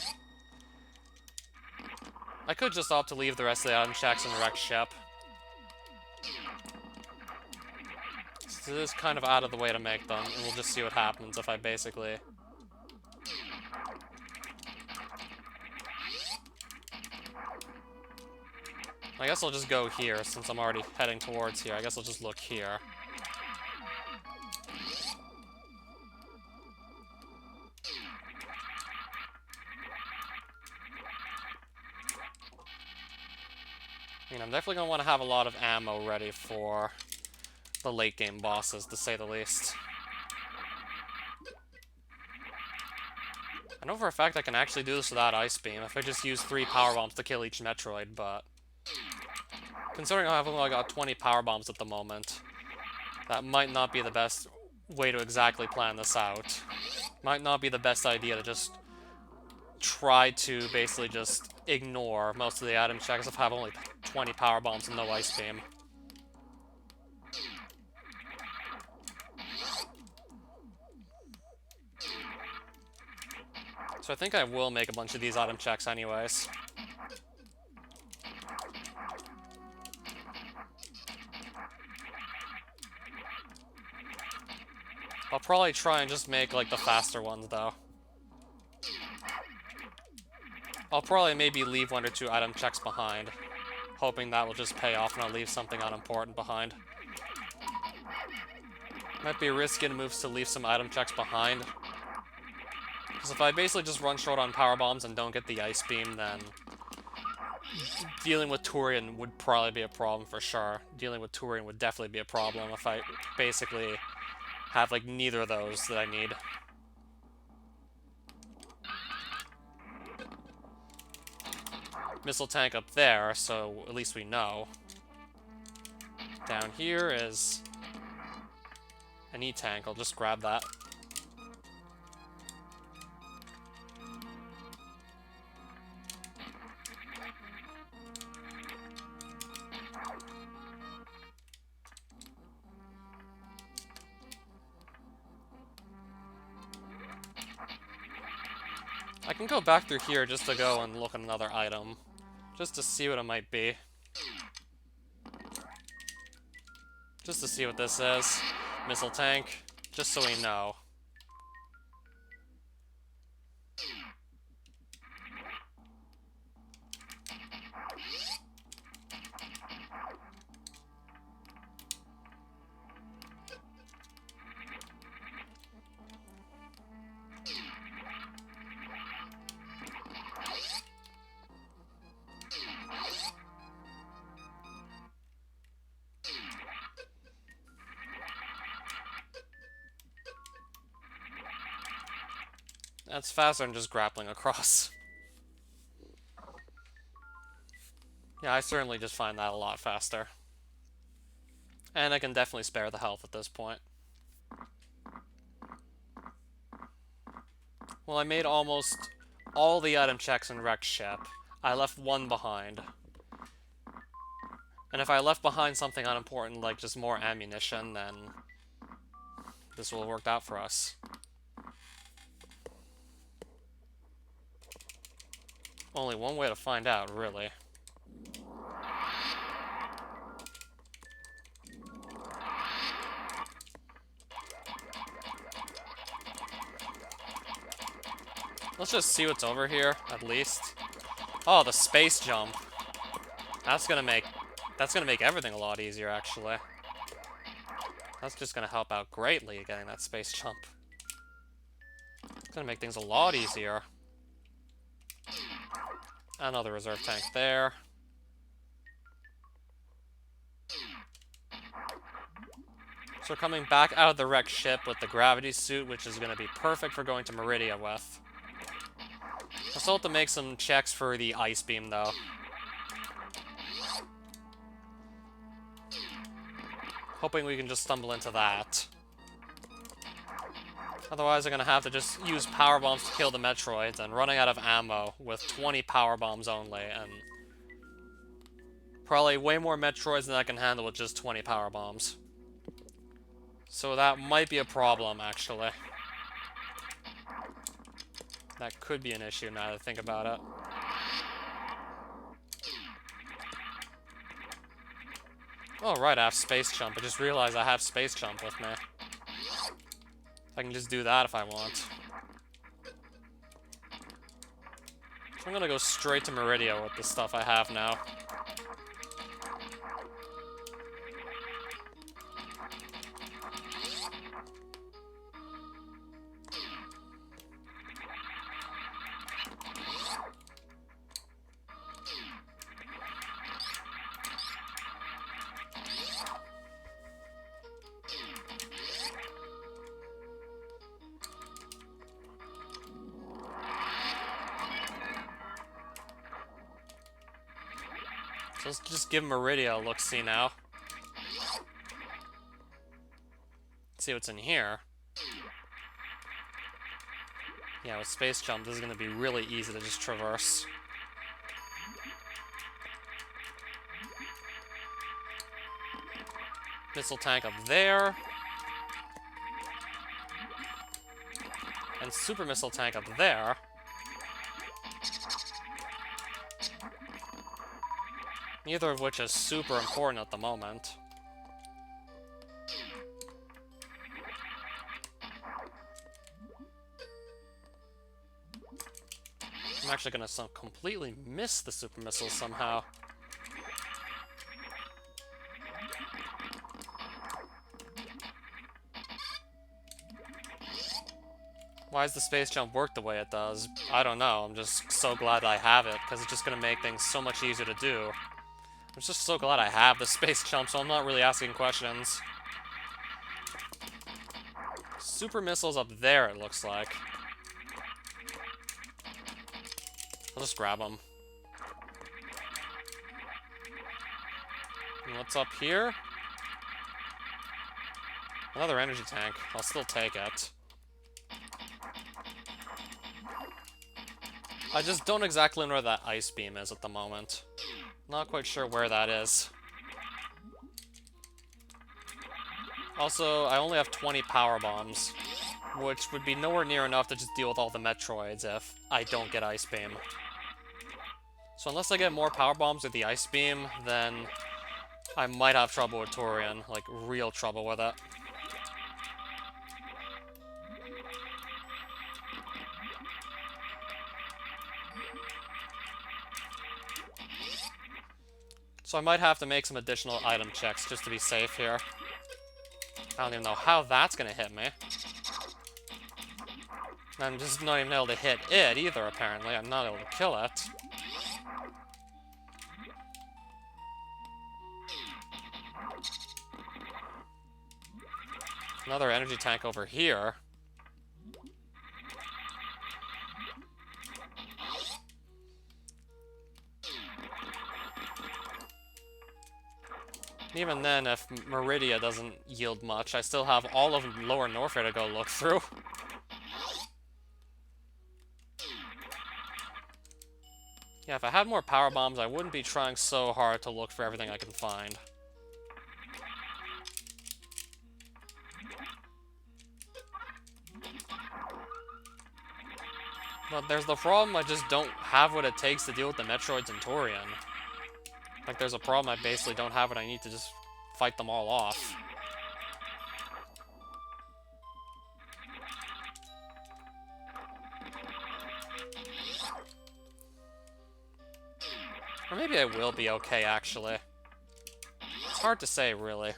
I could just opt to leave the rest of the item checks in the wrecked ship. So this is kind of out of the way to make them, and we'll just see what happens if I basically... I guess I'll just go here, since I'm already heading towards here. I guess I'll just look here. I mean, I'm definitely going to want to have a lot of ammo ready for the late game bosses, to say the least. I know for a fact I can actually do this without Ice Beam, if I just use 3 power bombs to kill each Metroid, but... considering I've only got 20 power bombs at the moment, that might not be the best way to exactly plan this out. Might not be the best idea to just try to basically just ignore most of the item checks if I have only 20 power bombs and no Ice Beam. So I think I will make a bunch of these item checks anyways. I'll probably try and just make, like, the faster ones, though. I'll probably maybe leave 1 or 2 item checks behind, hoping that will just pay off and I'll leave something unimportant behind. Might be risky moves to leave some item checks behind, because if I basically just run short on power bombs and don't get the Ice Beam, then dealing with Turian would probably be a problem for sure. Dealing with Turian would definitely be a problem if I basically have, like, neither of those that I need. missile tank up there, so at least we know. Down here is an E-tank. I'll just grab that. I can go back through here just to go and look at another item. Just to see what it might be. Just to see what this is. Missile tank. Just so we know. That's faster than just grappling across. Yeah, I certainly just find that a lot faster. And I can definitely spare the health at this point. Well, I made almost all the item checks in Wrecked Ship. I left one behind. And if I left behind something unimportant, like just more ammunition, then this will have worked out for us. Only one way to find out, really. Let's just see what's over here, at least. Oh, the space jump. That's gonna make everything a lot easier, actually. That's just gonna help out greatly, getting that space jump. It's gonna make things a lot easier. Another reserve tank there. So we're coming back out of the wrecked ship with the gravity suit, which is gonna be perfect for going to Meridia with. I still have to make some checks for the ice beam, though. Hoping we can just stumble into that. Otherwise, I'm gonna have to just use power bombs to kill the Metroids, and running out of ammo with 20 power bombs only, and probably way more Metroids than I can handle with just 20 power bombs. So that might be a problem, actually. That could be an issue now that I think about it. Oh, right, I have space jump. I just realized I have space jump with me. I can just do that if I want. So I'm gonna go straight to Meridia with the stuff I have now. So let's just give Meridia a look-see now. Let's see what's in here. Yeah, with space jump, this is going to be really easy to just traverse. Missile tank up there. And super missile tank up there. Neither of which is super important at the moment. I'm actually gonna completely miss the super missiles somehow. Why does the space jump work the way it does? I don't know. I'm just so glad I have it, because it's just gonna make things so much easier to do. I'm just so glad I have the space jump, so I'm not really asking questions. Super missiles up there, it looks like. I'll just grab them. And what's up here? Another energy tank. I'll still take it. I just don't exactly know where that ice beam is at the moment. Not quite sure where that is. Also, I only have 20 power bombs, which would be nowhere near enough to just deal with all the Metroids if I don't get ice beam. So unless I get more power bombs with the ice beam, then I might have trouble with Torian, like real trouble with it. So I might have to make some additional item checks just to be safe here. I don't even know how that's gonna hit me. I'm just not even able to hit it either, apparently. I'm not able to kill it. Another energy tank over here. Even then, if Meridia doesn't yield much, I still have all of Lower Norfair to go look through. Yeah, if I had more power bombs, I wouldn't be trying so hard to look for everything I can find. But there's the problem, I just don't have what it takes to deal with the Metroids and Torian. Like, there's a problem, I basically don't have what I need to just fight them all off. Or maybe I will be okay, actually. It's hard to say, really.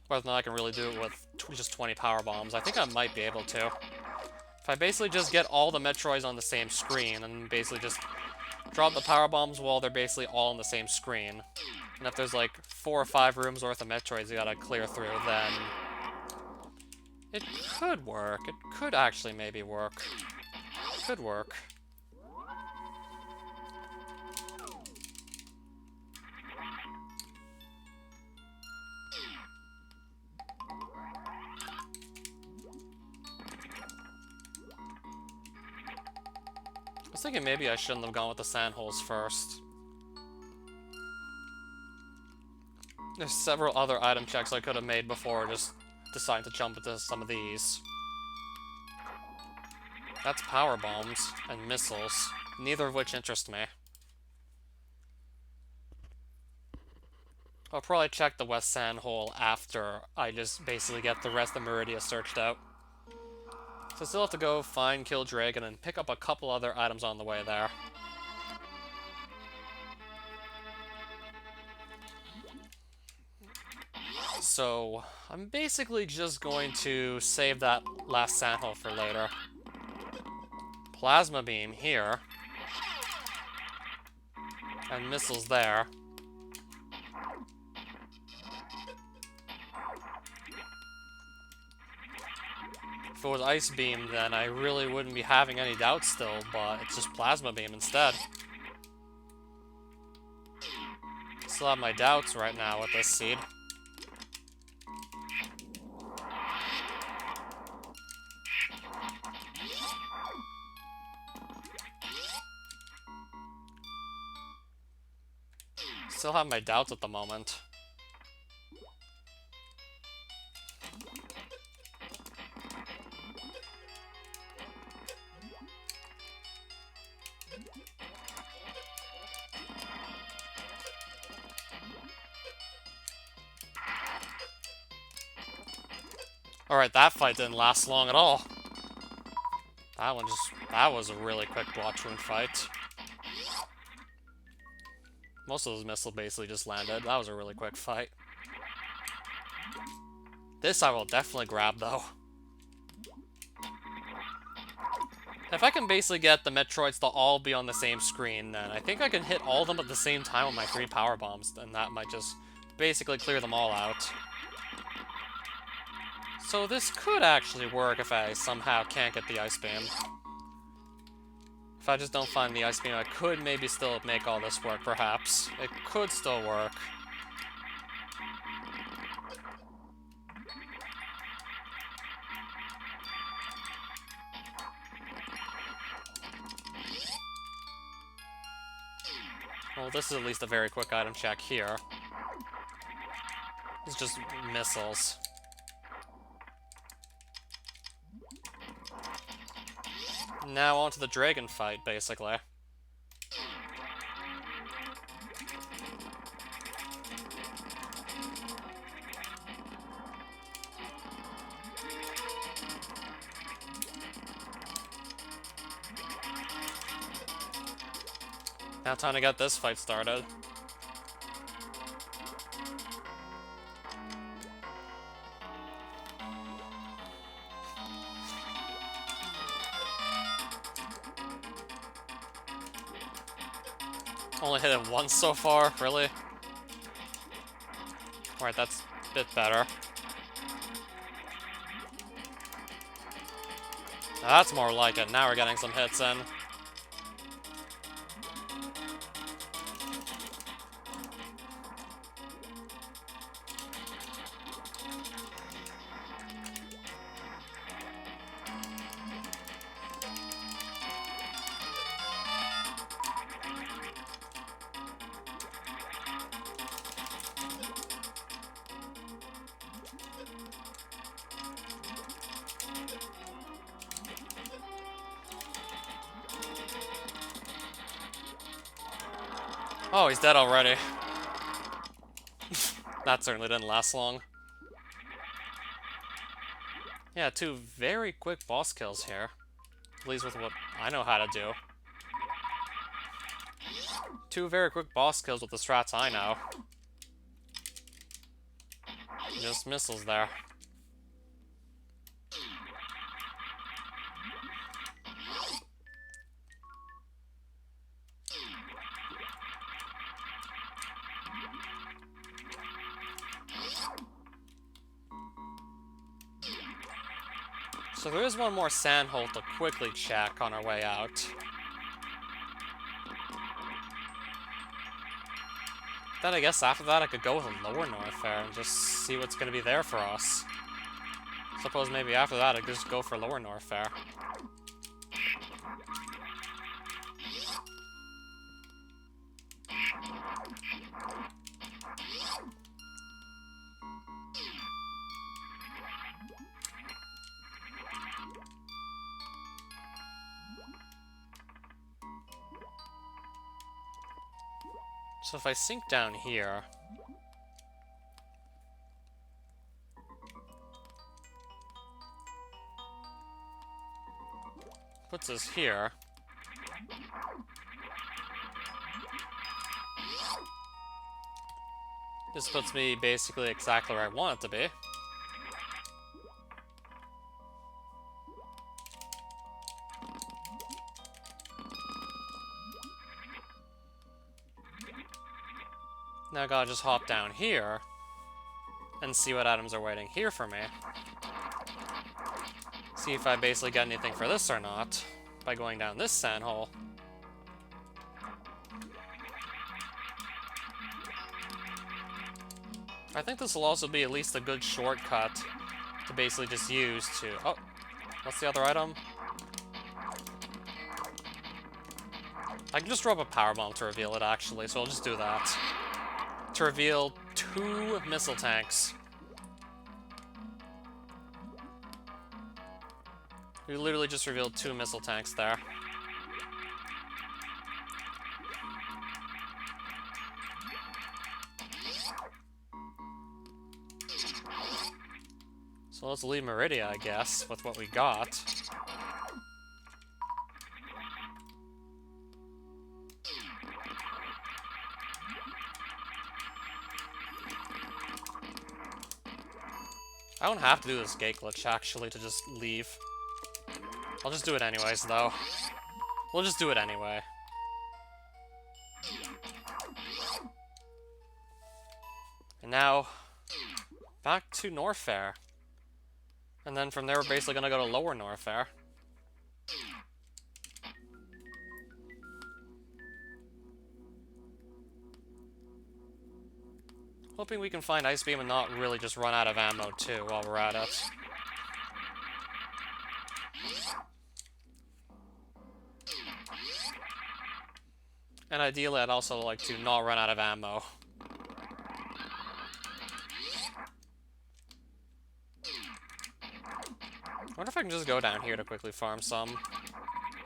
Whether or not I can really do it with just 20 power bombs. I think I might be able to. If I basically just get all the Metroids on the same screen, and basically just drop the power bombs while they're basically all on the same screen. And if there's like 4 or 5 rooms worth of Metroids you gotta clear through, then it could work. It could actually maybe work. It could work. I was thinking maybe I shouldn't have gone with the sandholes first. There's several other item checks I could have made before just deciding to jump into some of these. That's power bombs and missiles, neither of which interest me. I'll probably check the west sandhole after I just basically get the rest of Meridia searched out. So I still have to go find Kill Dragon and pick up a couple other items on the way there. So I'm basically just going to save that last sandhole for later. Plasma beam here. And missiles there. If it was Ice Beam, then I really wouldn't be having any doubts still, but it's just Plasma Beam instead. Still have my doubts right now with this seed. Still have my doubts at the moment. Alright, that fight didn't last long at all. That was a really quick blotch room fight. Most of those missiles basically just landed. That was a really quick fight. This I will definitely grab, though. If I can basically get the Metroids to all be on the same screen, then I think I can hit all of them at the same time with my 3 power bombs, and that might just basically clear them all out. So this could actually work if I somehow can't get the Ice Beam. If I just don't find the Ice Beam, I could maybe still make all this work, perhaps. It could still work. Well, this is at least a very quick item check here. It's just missiles. Now on to the dragon fight, basically. Now time to get this fight started. Only hit it once so far, really? Alright, that's a bit better. Now that's more like it. Now we're getting some hits in. Oh, he's dead already. That certainly didn't last long. Yeah, 2 very quick boss kills here. At least with what I know how to do. 2 very quick boss kills with the strats I know. Just missiles there. So there is one more sand hole to quickly check on our way out. Then I guess after that I could go with a lower north there and just see what's going to be there for us. Suppose maybe after that I could just go for lower north fair. So if I sink down here... puts us here. This puts me basically exactly where I want it to be. Now I gotta just hop down here and see what items are waiting here for me. See if I basically get anything for this or not by going down this sand hole. I think this will also be at least a good shortcut to basically just use to... Oh, what's the other item? I can just drop a power bomb to reveal it, actually, so I'll just do that. To reveal 2 missile tanks. We literally just revealed 2 missile tanks there. So let's leave Meridia, I guess, with what we got. I don't have to do this gate glitch, actually, to just leave. I'll just do it anyways, though. We'll just do it anyway. And now, back to Norfair. And then from there, we're basically gonna go to Lower Norfair. Hoping we can find Ice Beam and not really just run out of ammo, too, while we're at it. And ideally, I'd also like to not run out of ammo. I wonder if I can just go down here to quickly farm some.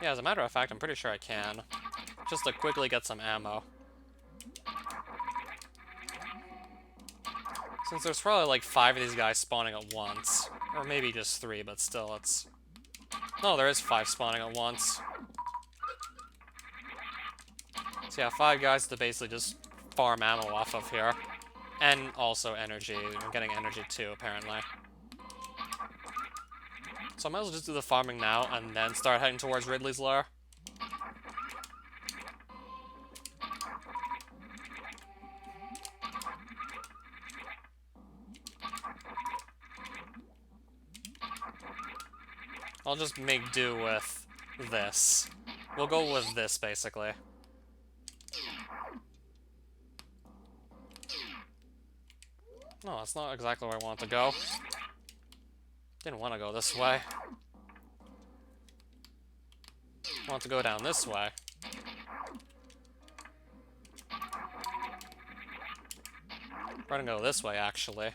Yeah, as a matter of fact, I'm pretty sure I can. Just to quickly get some ammo. Since there's probably like 5 of these guys spawning at once. Or maybe just 3, but still, it's... No, there is 5 spawning at once. So yeah, 5 guys to basically just farm ammo off of here. And also energy. I'm getting energy too, apparently. So I might as well just do the farming now, and then start heading towards Ridley's lair. I'll just make do with this. We'll go with this, basically. No, that's not exactly where I want to go. Didn't want to go this way. I want to go down this way. We're gonna go this way, actually.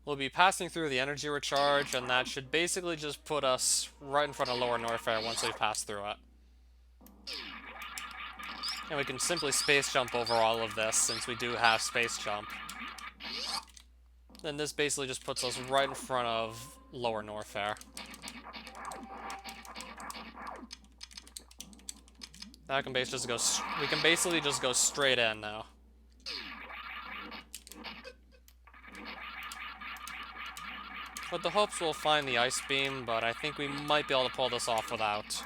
We'll be passing through the energy recharge, and that should basically just put us right in front of Lower Norfair once we pass through it. And we can simply space jump over all of this, since we do have space jump. Then this basically just puts us right in front of Lower Norfair. Now we can basically just go straight in now. With the hopes we'll find the ice beam, but I think we might be able to pull this off without.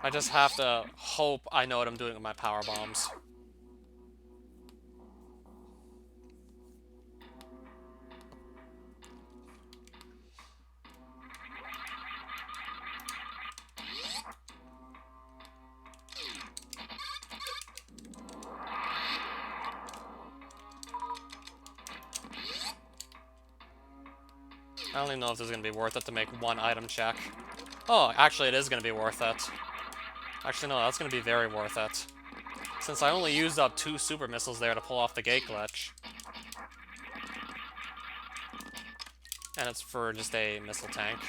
I just have to hope I know what I'm doing with my power bombs. I don't even know if this is going to be worth it to make one item check. Oh, actually it is going to be worth it. Actually, no, that's going to be very worth it. Since I only used up 2 super missiles there to pull off the gate glitch. And it's for just a missile tank.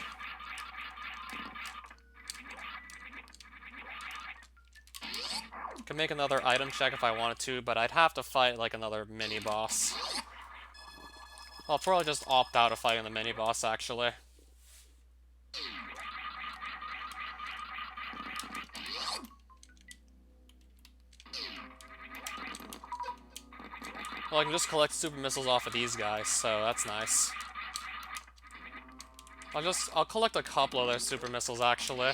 Could make another item check if I wanted to, but I'd have to fight like another mini-boss. I'll probably just opt out of fighting the mini-boss, actually. Well, I can just collect super missiles off of these guys, so that's nice. I'll collect a couple of their super missiles, actually.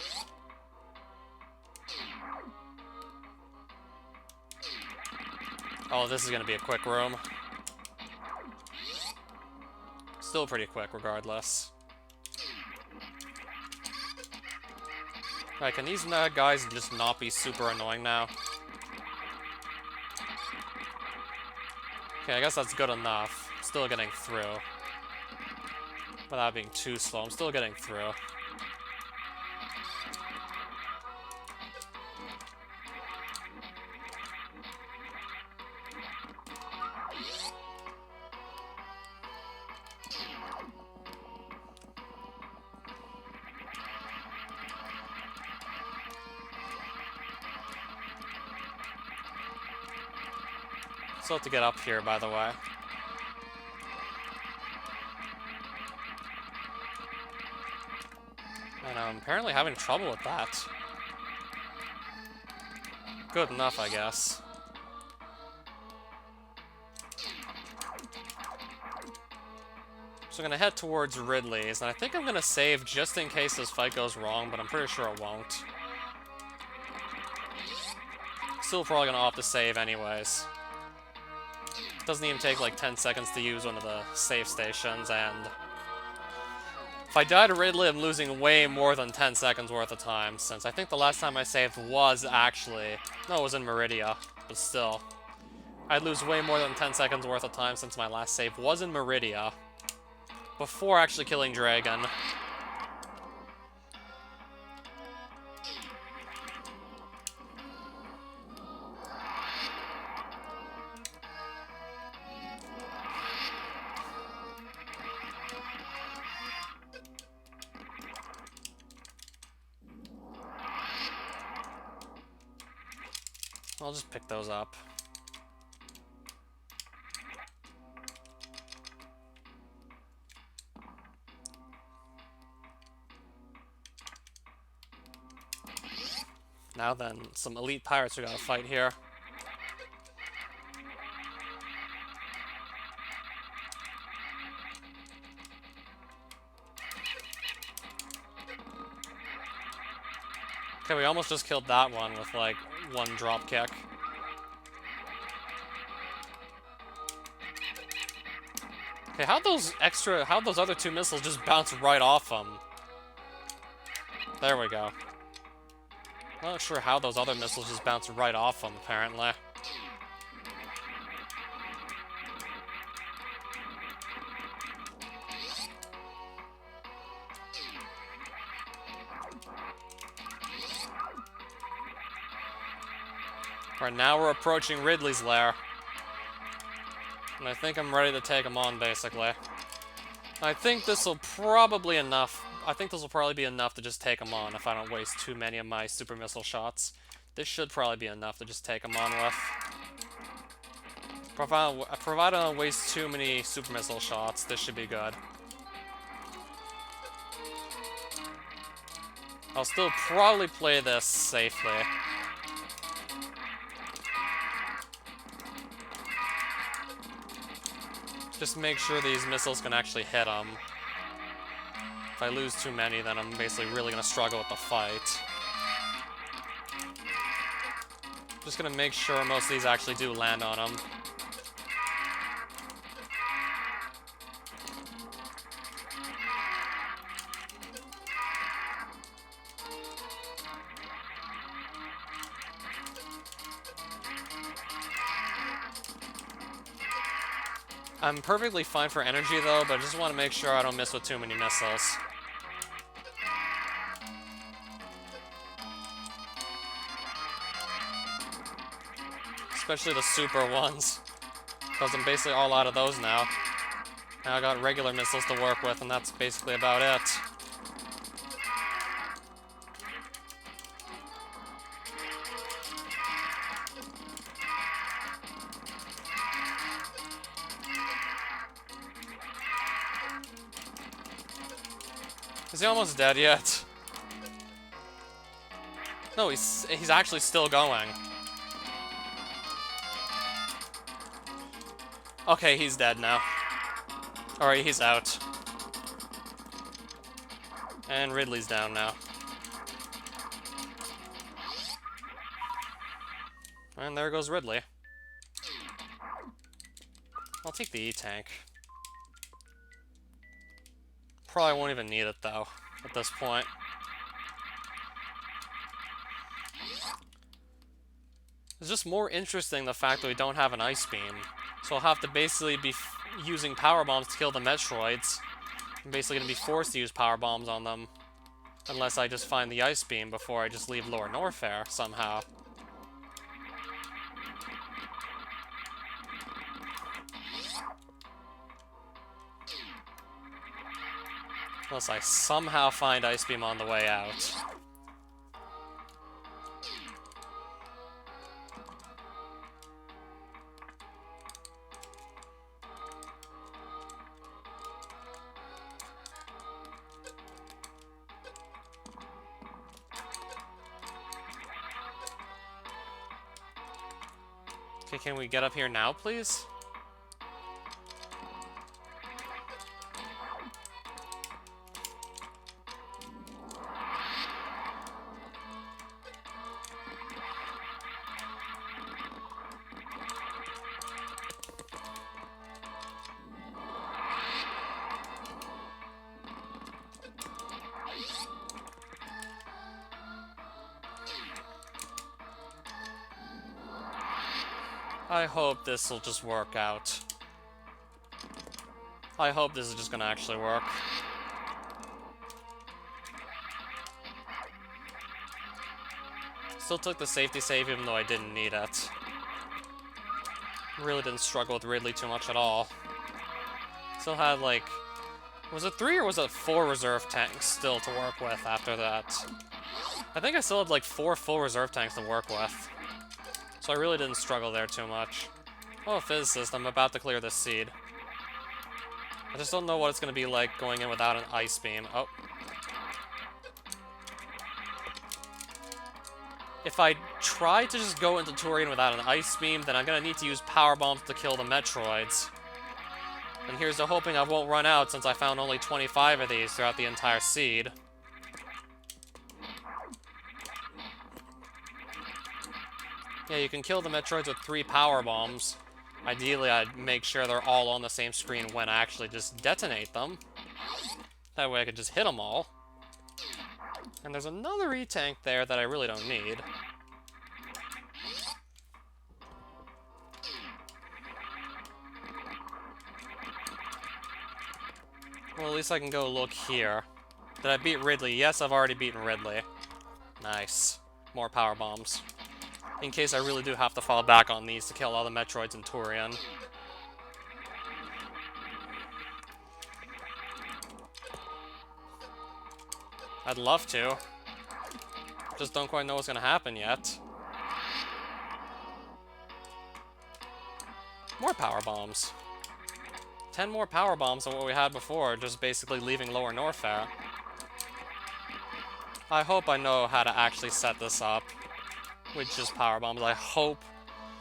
Oh, this is gonna be a quick room. Still pretty quick, regardless. Right, can these guys just not be super annoying now? Okay, I guess that's good enough. Still getting through. Without being too slow, I'm still getting through. Still have to get up here, by the way. And I'm apparently having trouble with that. Good enough, I guess. So I'm gonna head towards Ridley's, and I think I'm gonna save just in case this fight goes wrong, but I'm pretty sure it won't. Still probably gonna opt to save anyways. Doesn't even take like 10 seconds to use one of the save stations, and if I die to Ridley, I'm losing way more than 10 seconds worth of time, since I think the last time I saved was actually... No, it was in Meridia, but still. I'd lose way more than 10 seconds worth of time since my last save was in Meridia, before actually killing Dragon. I'll just pick those up. Now then, some elite pirates we gotta fight here. Okay, we almost just killed that one with, like, one drop kick. Okay, how'd those other two missiles just bounce right off them? There we go. Not sure how those other missiles just bounced right off them, apparently. Right, now we're approaching Ridley's lair. And I think I'm ready to take him on, basically. I think this will probably be enough to just take him on if I don't waste too many of my super missile shots. This should probably be enough to just take him on with. Provided I don't waste too many super missile shots, this should be good. I'll still probably play this safely. Just make sure these missiles can actually hit them. If I lose too many, then I'm basically really gonna struggle with the fight. Just gonna make sure most of these actually do land on them. I'm perfectly fine for energy though, but I just want to make sure I don't miss with too many missiles. Especially the super ones, because I'm basically all out of those now. Now I got regular missiles to work with, and that's basically about it. Is he almost dead yet? No, he's actually still going. Okay, he's dead now. Alright, he's out. And Ridley's down now. And there goes Ridley. I'll take the E-tank. Probably won't even need it, though, at this point. It's just more interesting the fact that we don't have an Ice Beam. So I'll have to basically be using Power Bombs to kill the Metroids. I'm basically going to be forced to use Power Bombs on them. Unless I just find the Ice Beam before I just leave Lower Norfair, somehow. Unless I somehow find Ice Beam on the way out. Okay, can we get up here now, please? I hope this will just work out. I hope this is just gonna actually work. Still took the safety save even though I didn't need it. Really didn't struggle with Ridley too much at all. Still had like... Was it 3 or was it 4 reserve tanks still to work with after that? I think I still had like 4 full reserve tanks to work with. So I really didn't struggle there too much. Oh, physicist, I'm about to clear this seed. I just don't know what it's going to be like going in without an ice beam. Oh. If I try to just go into Turian without an ice beam, then I'm going to need to use power bombs to kill the Metroids. And here's to hoping I won't run out since I found only 25 of these throughout the entire seed. Yeah, you can kill the Metroids with 3 power bombs. Ideally, I'd make sure they're all on the same screen when I actually just detonate them. That way I could just hit them all. And there's another E-tank there that I really don't need. Well, at least I can go look here. Did I beat Ridley? Yes, I've already beaten Ridley. Nice. More power bombs. In case I really do have to fall back on these to kill all the Metroids in Turian. I'd love to. Just don't quite know what's gonna happen yet. More power bombs. 10 more power bombs than what we had before, just basically leaving Lower Norfair. I hope I know how to actually set this up with just power bombs. I hope.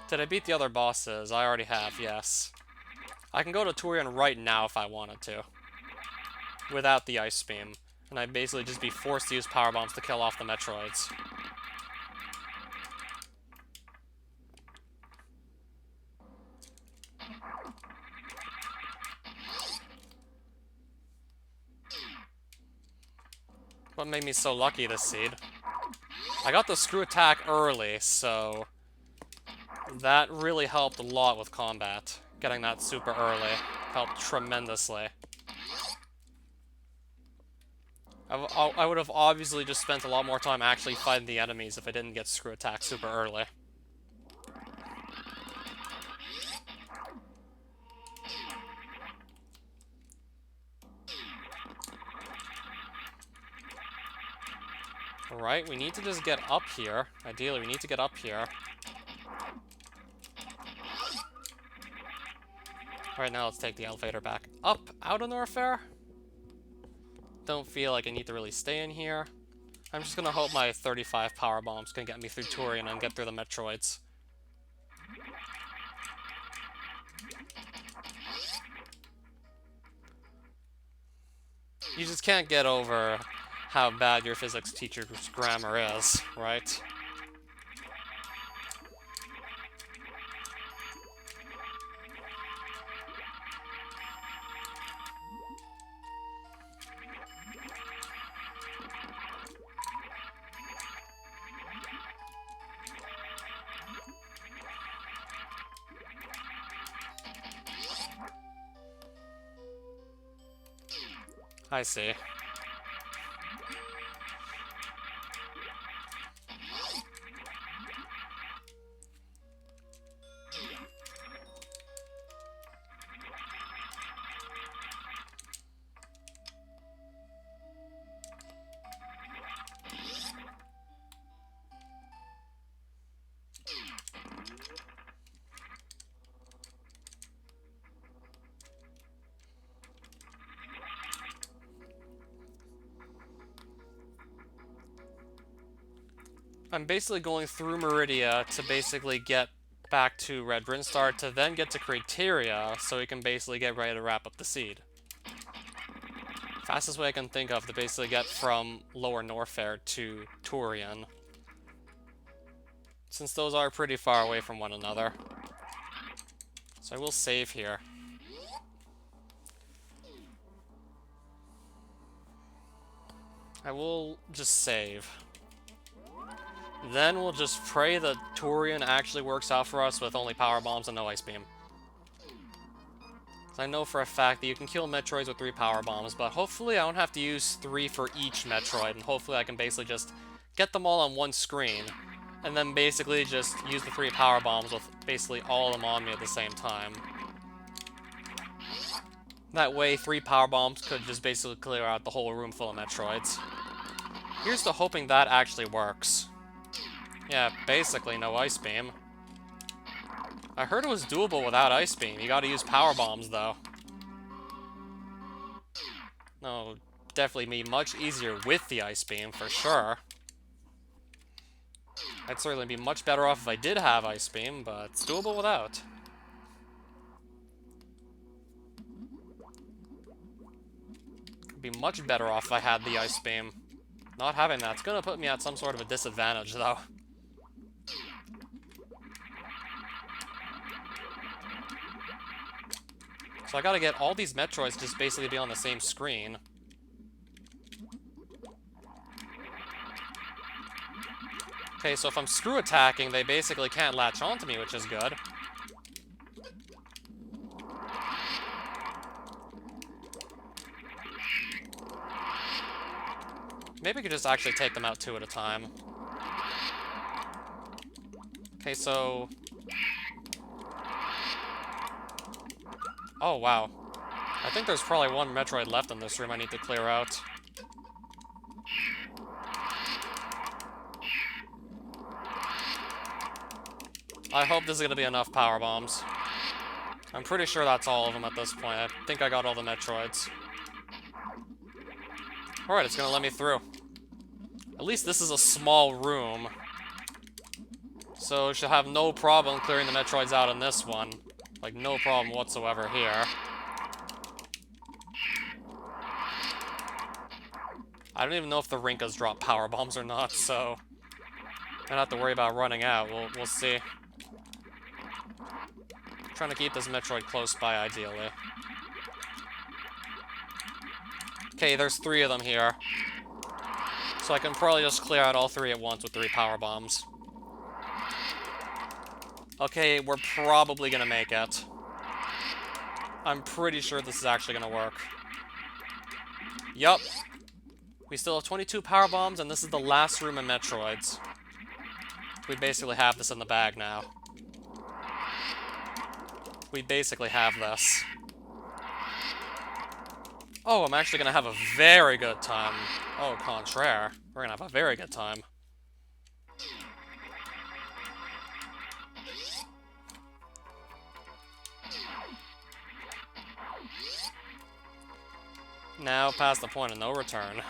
Did I beat the other bosses? I already have, yes. I can go to Turian right now if I wanted to. Without the ice beam. And I'd basically just be forced to use power bombs to kill off the Metroids. What made me so lucky this seed? I got the screw attack early, so that really helped a lot with combat. Getting that super early helped tremendously. I would have obviously just spent a lot more time actually fighting the enemies if I didn't get screw attack super early. Alright, we need to just get up here. Ideally, we need to get up here. Right now, let's take the elevator back up out of Norfair. Don't feel like I need to really stay in here. I'm just gonna hope my 35 power bombs can get me through Turian and get through the Metroids. You just can't get over how bad your physics teacher's grammar is, right? I see. I'm basically going through Meridia to basically get back to Red Brinstar to then get to Crateria so we can basically get ready to wrap up the seed. Fastest way I can think of to basically get from Lower Norfair to Turian. Since those are pretty far away from one another. So I will save here. I will just save. Then we'll just pray that Turian actually works out for us with only power bombs and no ice beam. I know for a fact that you can kill Metroids with 3 power bombs, but hopefully I don't have to use 3 for each Metroid, and hopefully I can basically just get them all on one screen, and then basically just use the 3 power bombs with basically all of them on me at the same time. That way, 3 power bombs could just basically clear out the whole room full of Metroids. Here's to hoping that actually works. Yeah, basically no ice beam. I heard it was doable without Ice Beam. You gotta use Power Bombs, though. No, definitely be much easier with the Ice Beam, for sure. I'd certainly be much better off if I did have Ice Beam, but it's doable without. I'd be much better off if I had the Ice Beam. Not having that's gonna put me at some sort of a disadvantage, though. So I gotta get all these Metroids to just basically be on the same screen. Okay, so if I'm screw attacking, they basically can't latch onto me, which is good. Maybe I could just actually take them out 2 at a time. Okay, so... Oh, wow. I think there's probably one Metroid left in this room I need to clear out. I hope this is going to be enough power bombs. I'm pretty sure that's all of them at this point. I think I got all the Metroids. Alright, it's going to let me through. At least this is a small room. So should have no problem clearing the Metroids out in this one. Like, no problem whatsoever here. I don't even know if the Rinkas drop power bombs or not, so... I don't have to worry about running out. We'll see. Trying to keep this Metroid close by, ideally. Okay, there's 3 of them here. So I can probably just clear out all 3 at once with 3 power bombs. Okay, we're probably gonna make it. I'm pretty sure this is actually gonna work. Yup. We still have 22 power bombs, and this is the last room of Metroids. We basically have this in the bag now. We basically have this. Oh, I'm actually gonna have a very good time. Oh, contraire. We're gonna have a very good time. Now, past the point of no return.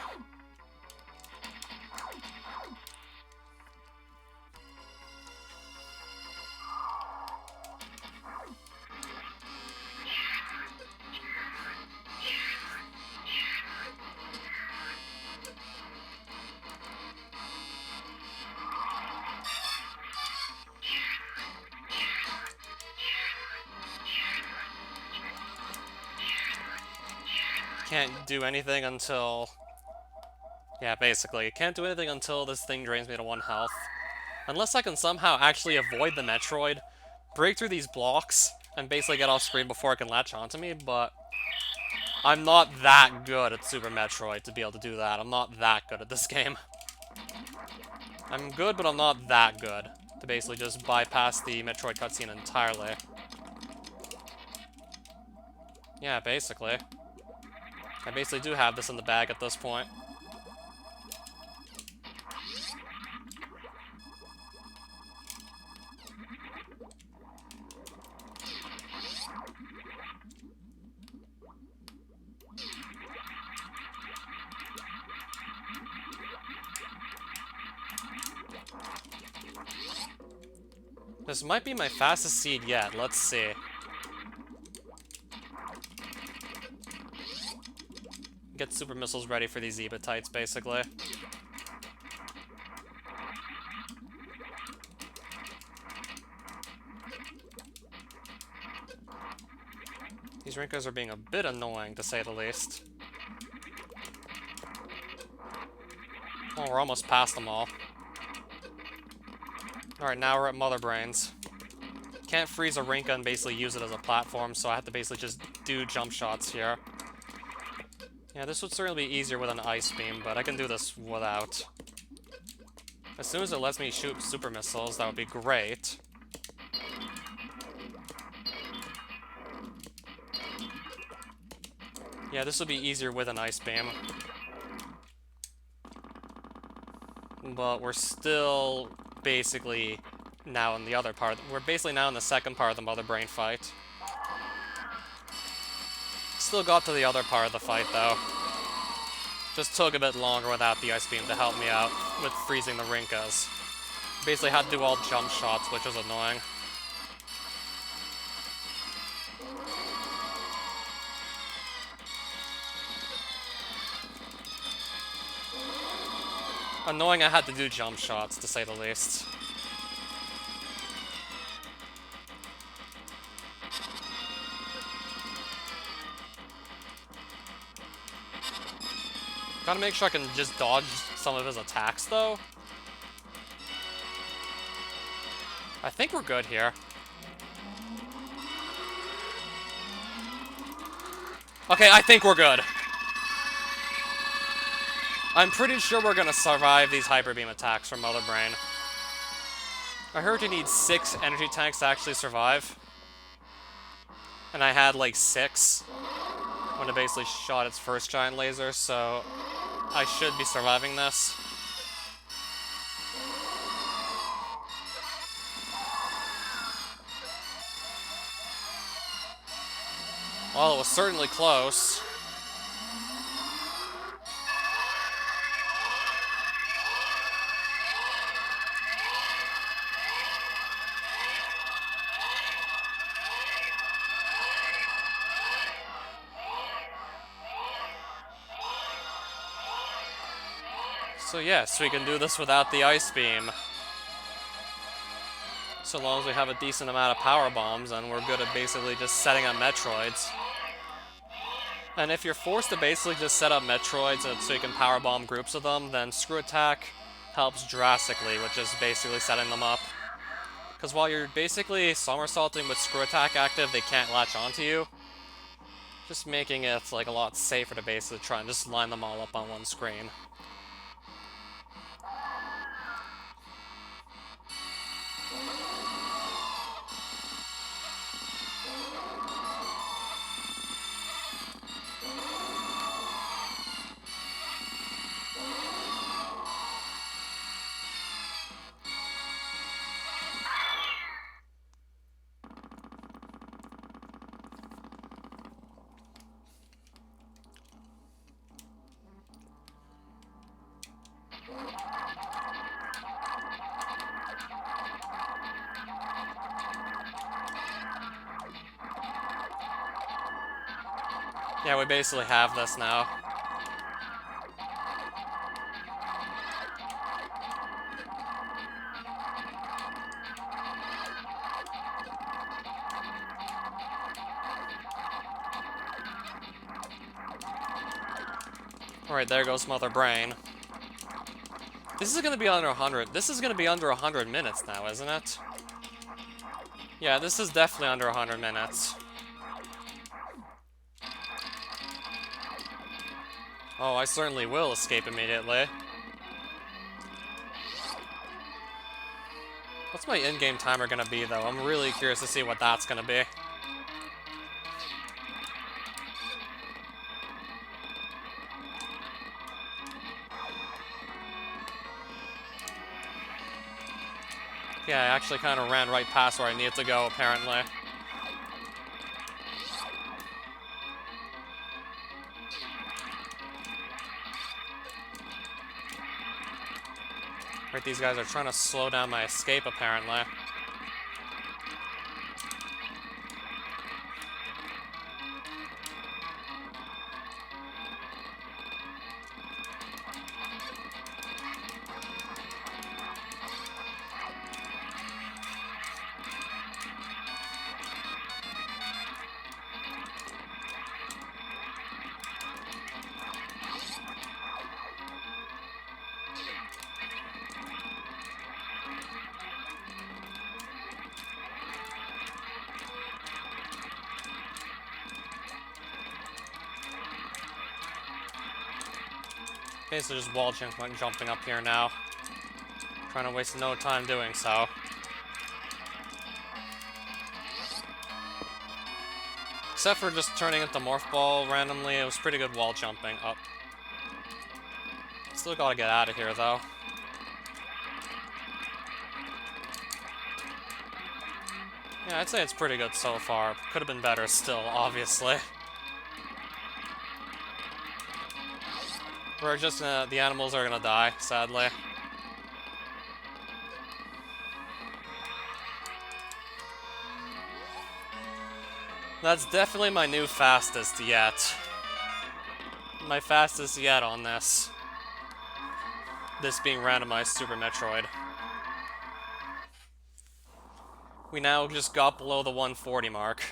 Can't do anything until... Yeah, basically. Can't do anything until this thing drains me to 1 health. Unless I can somehow actually avoid the Metroid, break through these blocks, and basically get off screen before it can latch onto me, but... I'm not that good at Super Metroid to be able to do that. I'm not that good at this game. I'm good, but I'm not that good to basically just bypass the Metroid cutscene entirely. Yeah, basically. I basically do have this in the bag at this point. This might be my fastest seed yet. Let's see. Get super missiles ready for these Ebatites, basically. These Rinkas are being a bit annoying, to say the least. Oh, we're almost past them all. Alright, now we're at Mother Brains. Can't freeze a Rinka and basically use it as a platform, so I have to basically just do jump shots here. Yeah, this would certainly be easier with an Ice Beam, but I can do this without. As soon as it lets me shoot super missiles, that would be great. Yeah, this would be easier with an Ice Beam. But we're still basically now in the other part. We're basically now in the second part of the Mother Brain fight. Still got to the other part of the fight, though. Just took a bit longer without the Ice Beam to help me out with freezing the Rinkas. Basically had to do all jump shots, which was annoying. Annoying I had to do jump shots, to say the least. Gotta make sure I can just dodge some of his attacks, though. I think we're good here. Okay, I think we're good. I'm pretty sure we're gonna survive these Hyper Beam attacks from Mother Brain. I heard you need 6 energy tanks to actually survive. And I had like 6 when it basically shot its first giant laser, so I should be surviving this. Well, it was certainly close. So yes, we can do this without the Ice Beam. So long as we have a decent amount of power bombs, and we're good at basically just setting up Metroids. And if you're forced to basically just set up Metroids so you can power bomb groups of them, then Screw Attack helps drastically with just basically setting them up. Because while you're basically somersaulting with Screw Attack active, they can't latch onto you. Just making it like a lot safer to basically try and just line them all up on one screen. Yeah, we basically have this now. Alright, there goes Mother Brain. This is gonna be under 100. This is gonna be under 100 minutes now, isn't it? Yeah, this is definitely under 100 minutes. Oh, I certainly will escape immediately. What's my in-game timer gonna be, though? I'm really curious to see what that's gonna be. Yeah, I actually kind of ran right past where I needed to go, apparently. Right, these guys are trying to slow down my escape, apparently. Basically just wall jumping up here now. Trying to waste no time doing so. Except for just turning into Morph Ball randomly, it was pretty good wall jumping up. Still gotta get out of here, though. Yeah, I'd say it's pretty good so far. Could have been better still, obviously. We're just the animals are gonna die, sadly. That's definitely my new fastest yet. My fastest yet on this. This being randomized Super Metroid. We now just got below the 140 mark.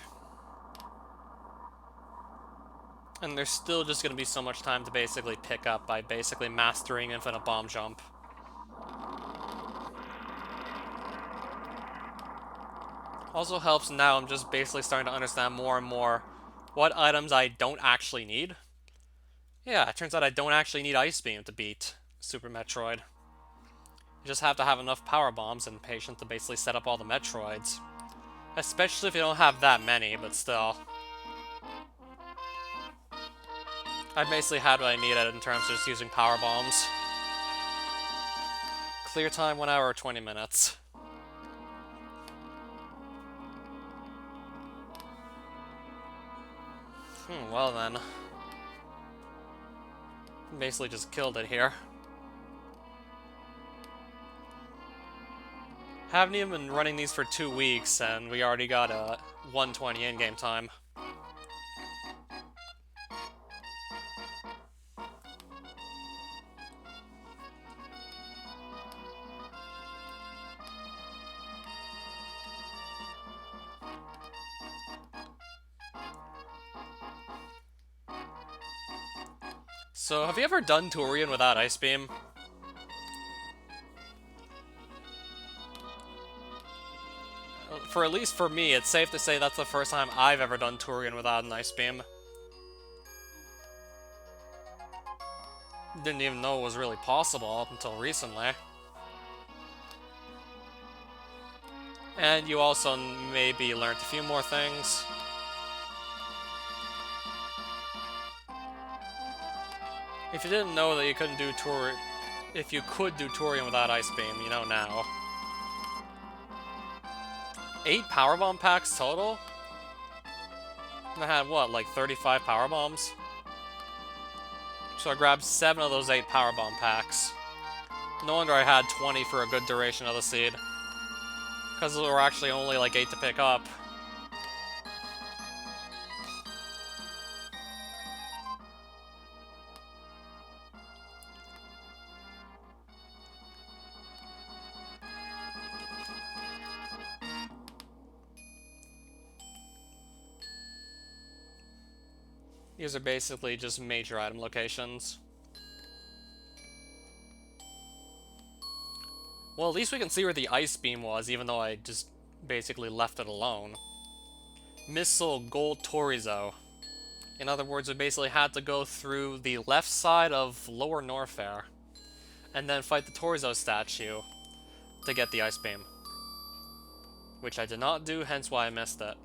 And there's still just going to be so much time to basically pick up by basically mastering Infinite Bomb Jump. Also helps now I'm just basically starting to understand more and more what items I don't actually need. Yeah, it turns out I don't actually need Ice Beam to beat Super Metroid. You just have to have enough power bombs and patience to basically set up all the Metroids. Especially if you don't have that many, but still. I basically had what I needed in terms of just using power bombs. Clear time 1 hour 20 minutes. Well then. Basically just killed it here. Haven't even been running these for 2 weeks, and we already got a 120 in-game time. So, have you ever done Turian without Ice Beam? For at least for me, it's safe to say that's the first time I've ever done Turian without an Ice Beam. Didn't even know it was really possible up until recently. And you also maybe learned a few more things. If you didn't know that you couldn't do if you could do Turian without Ice Beam, you know now. 8 powerbomb packs total? I had, what, like 35 power bombs? So I grabbed 7 of those 8 powerbomb packs. No wonder I had 20 for a good duration of the seed. Because there were actually only like 8 to pick up. These are basically just major item locations. Well, at least we can see where the Ice Beam was, even though I just basically left it alone. Missile Gold Torizo. In other words, we basically had to go through the left side of Lower Norfair, and then fight the Torizo statue to get the Ice Beam. Which I did not do, hence why I missed it.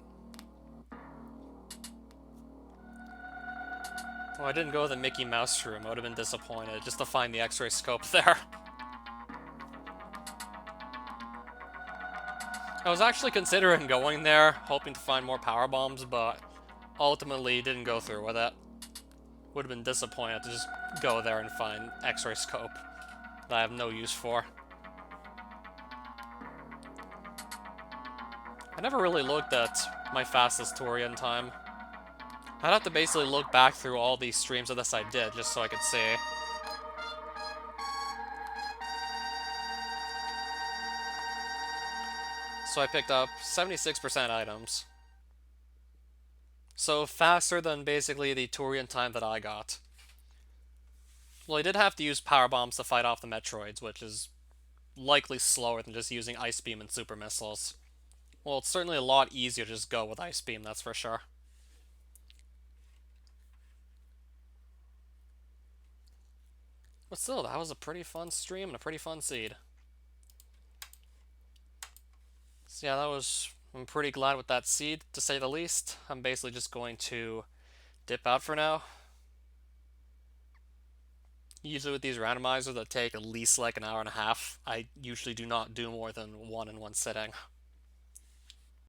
Well, I didn't go to the Mickey Mouse room, I would have been disappointed just to find the X-ray scope there. I was actually considering going there, hoping to find more power bombs, but ultimately didn't go through with it. Would have been disappointed to just go there and find X-ray scope that I have no use for. I never really looked at my fastest Torian time. I'd have to basically look back through all these streams of this I did, just so I could see. So I picked up 76% items. So faster than basically the Torian time that I got. Well, I did have to use power bombs to fight off the Metroids, which is likely slower than just using Ice Beam and Super Missiles. Well, it's certainly a lot easier to just go with Ice Beam, that's for sure. But still, that was a pretty fun stream and a pretty fun seed. So yeah, I'm pretty glad with that seed, to say the least. I'm basically just going to dip out for now. Usually with these randomizers that take at least like an hour and a half, I usually do not do more than one in one sitting.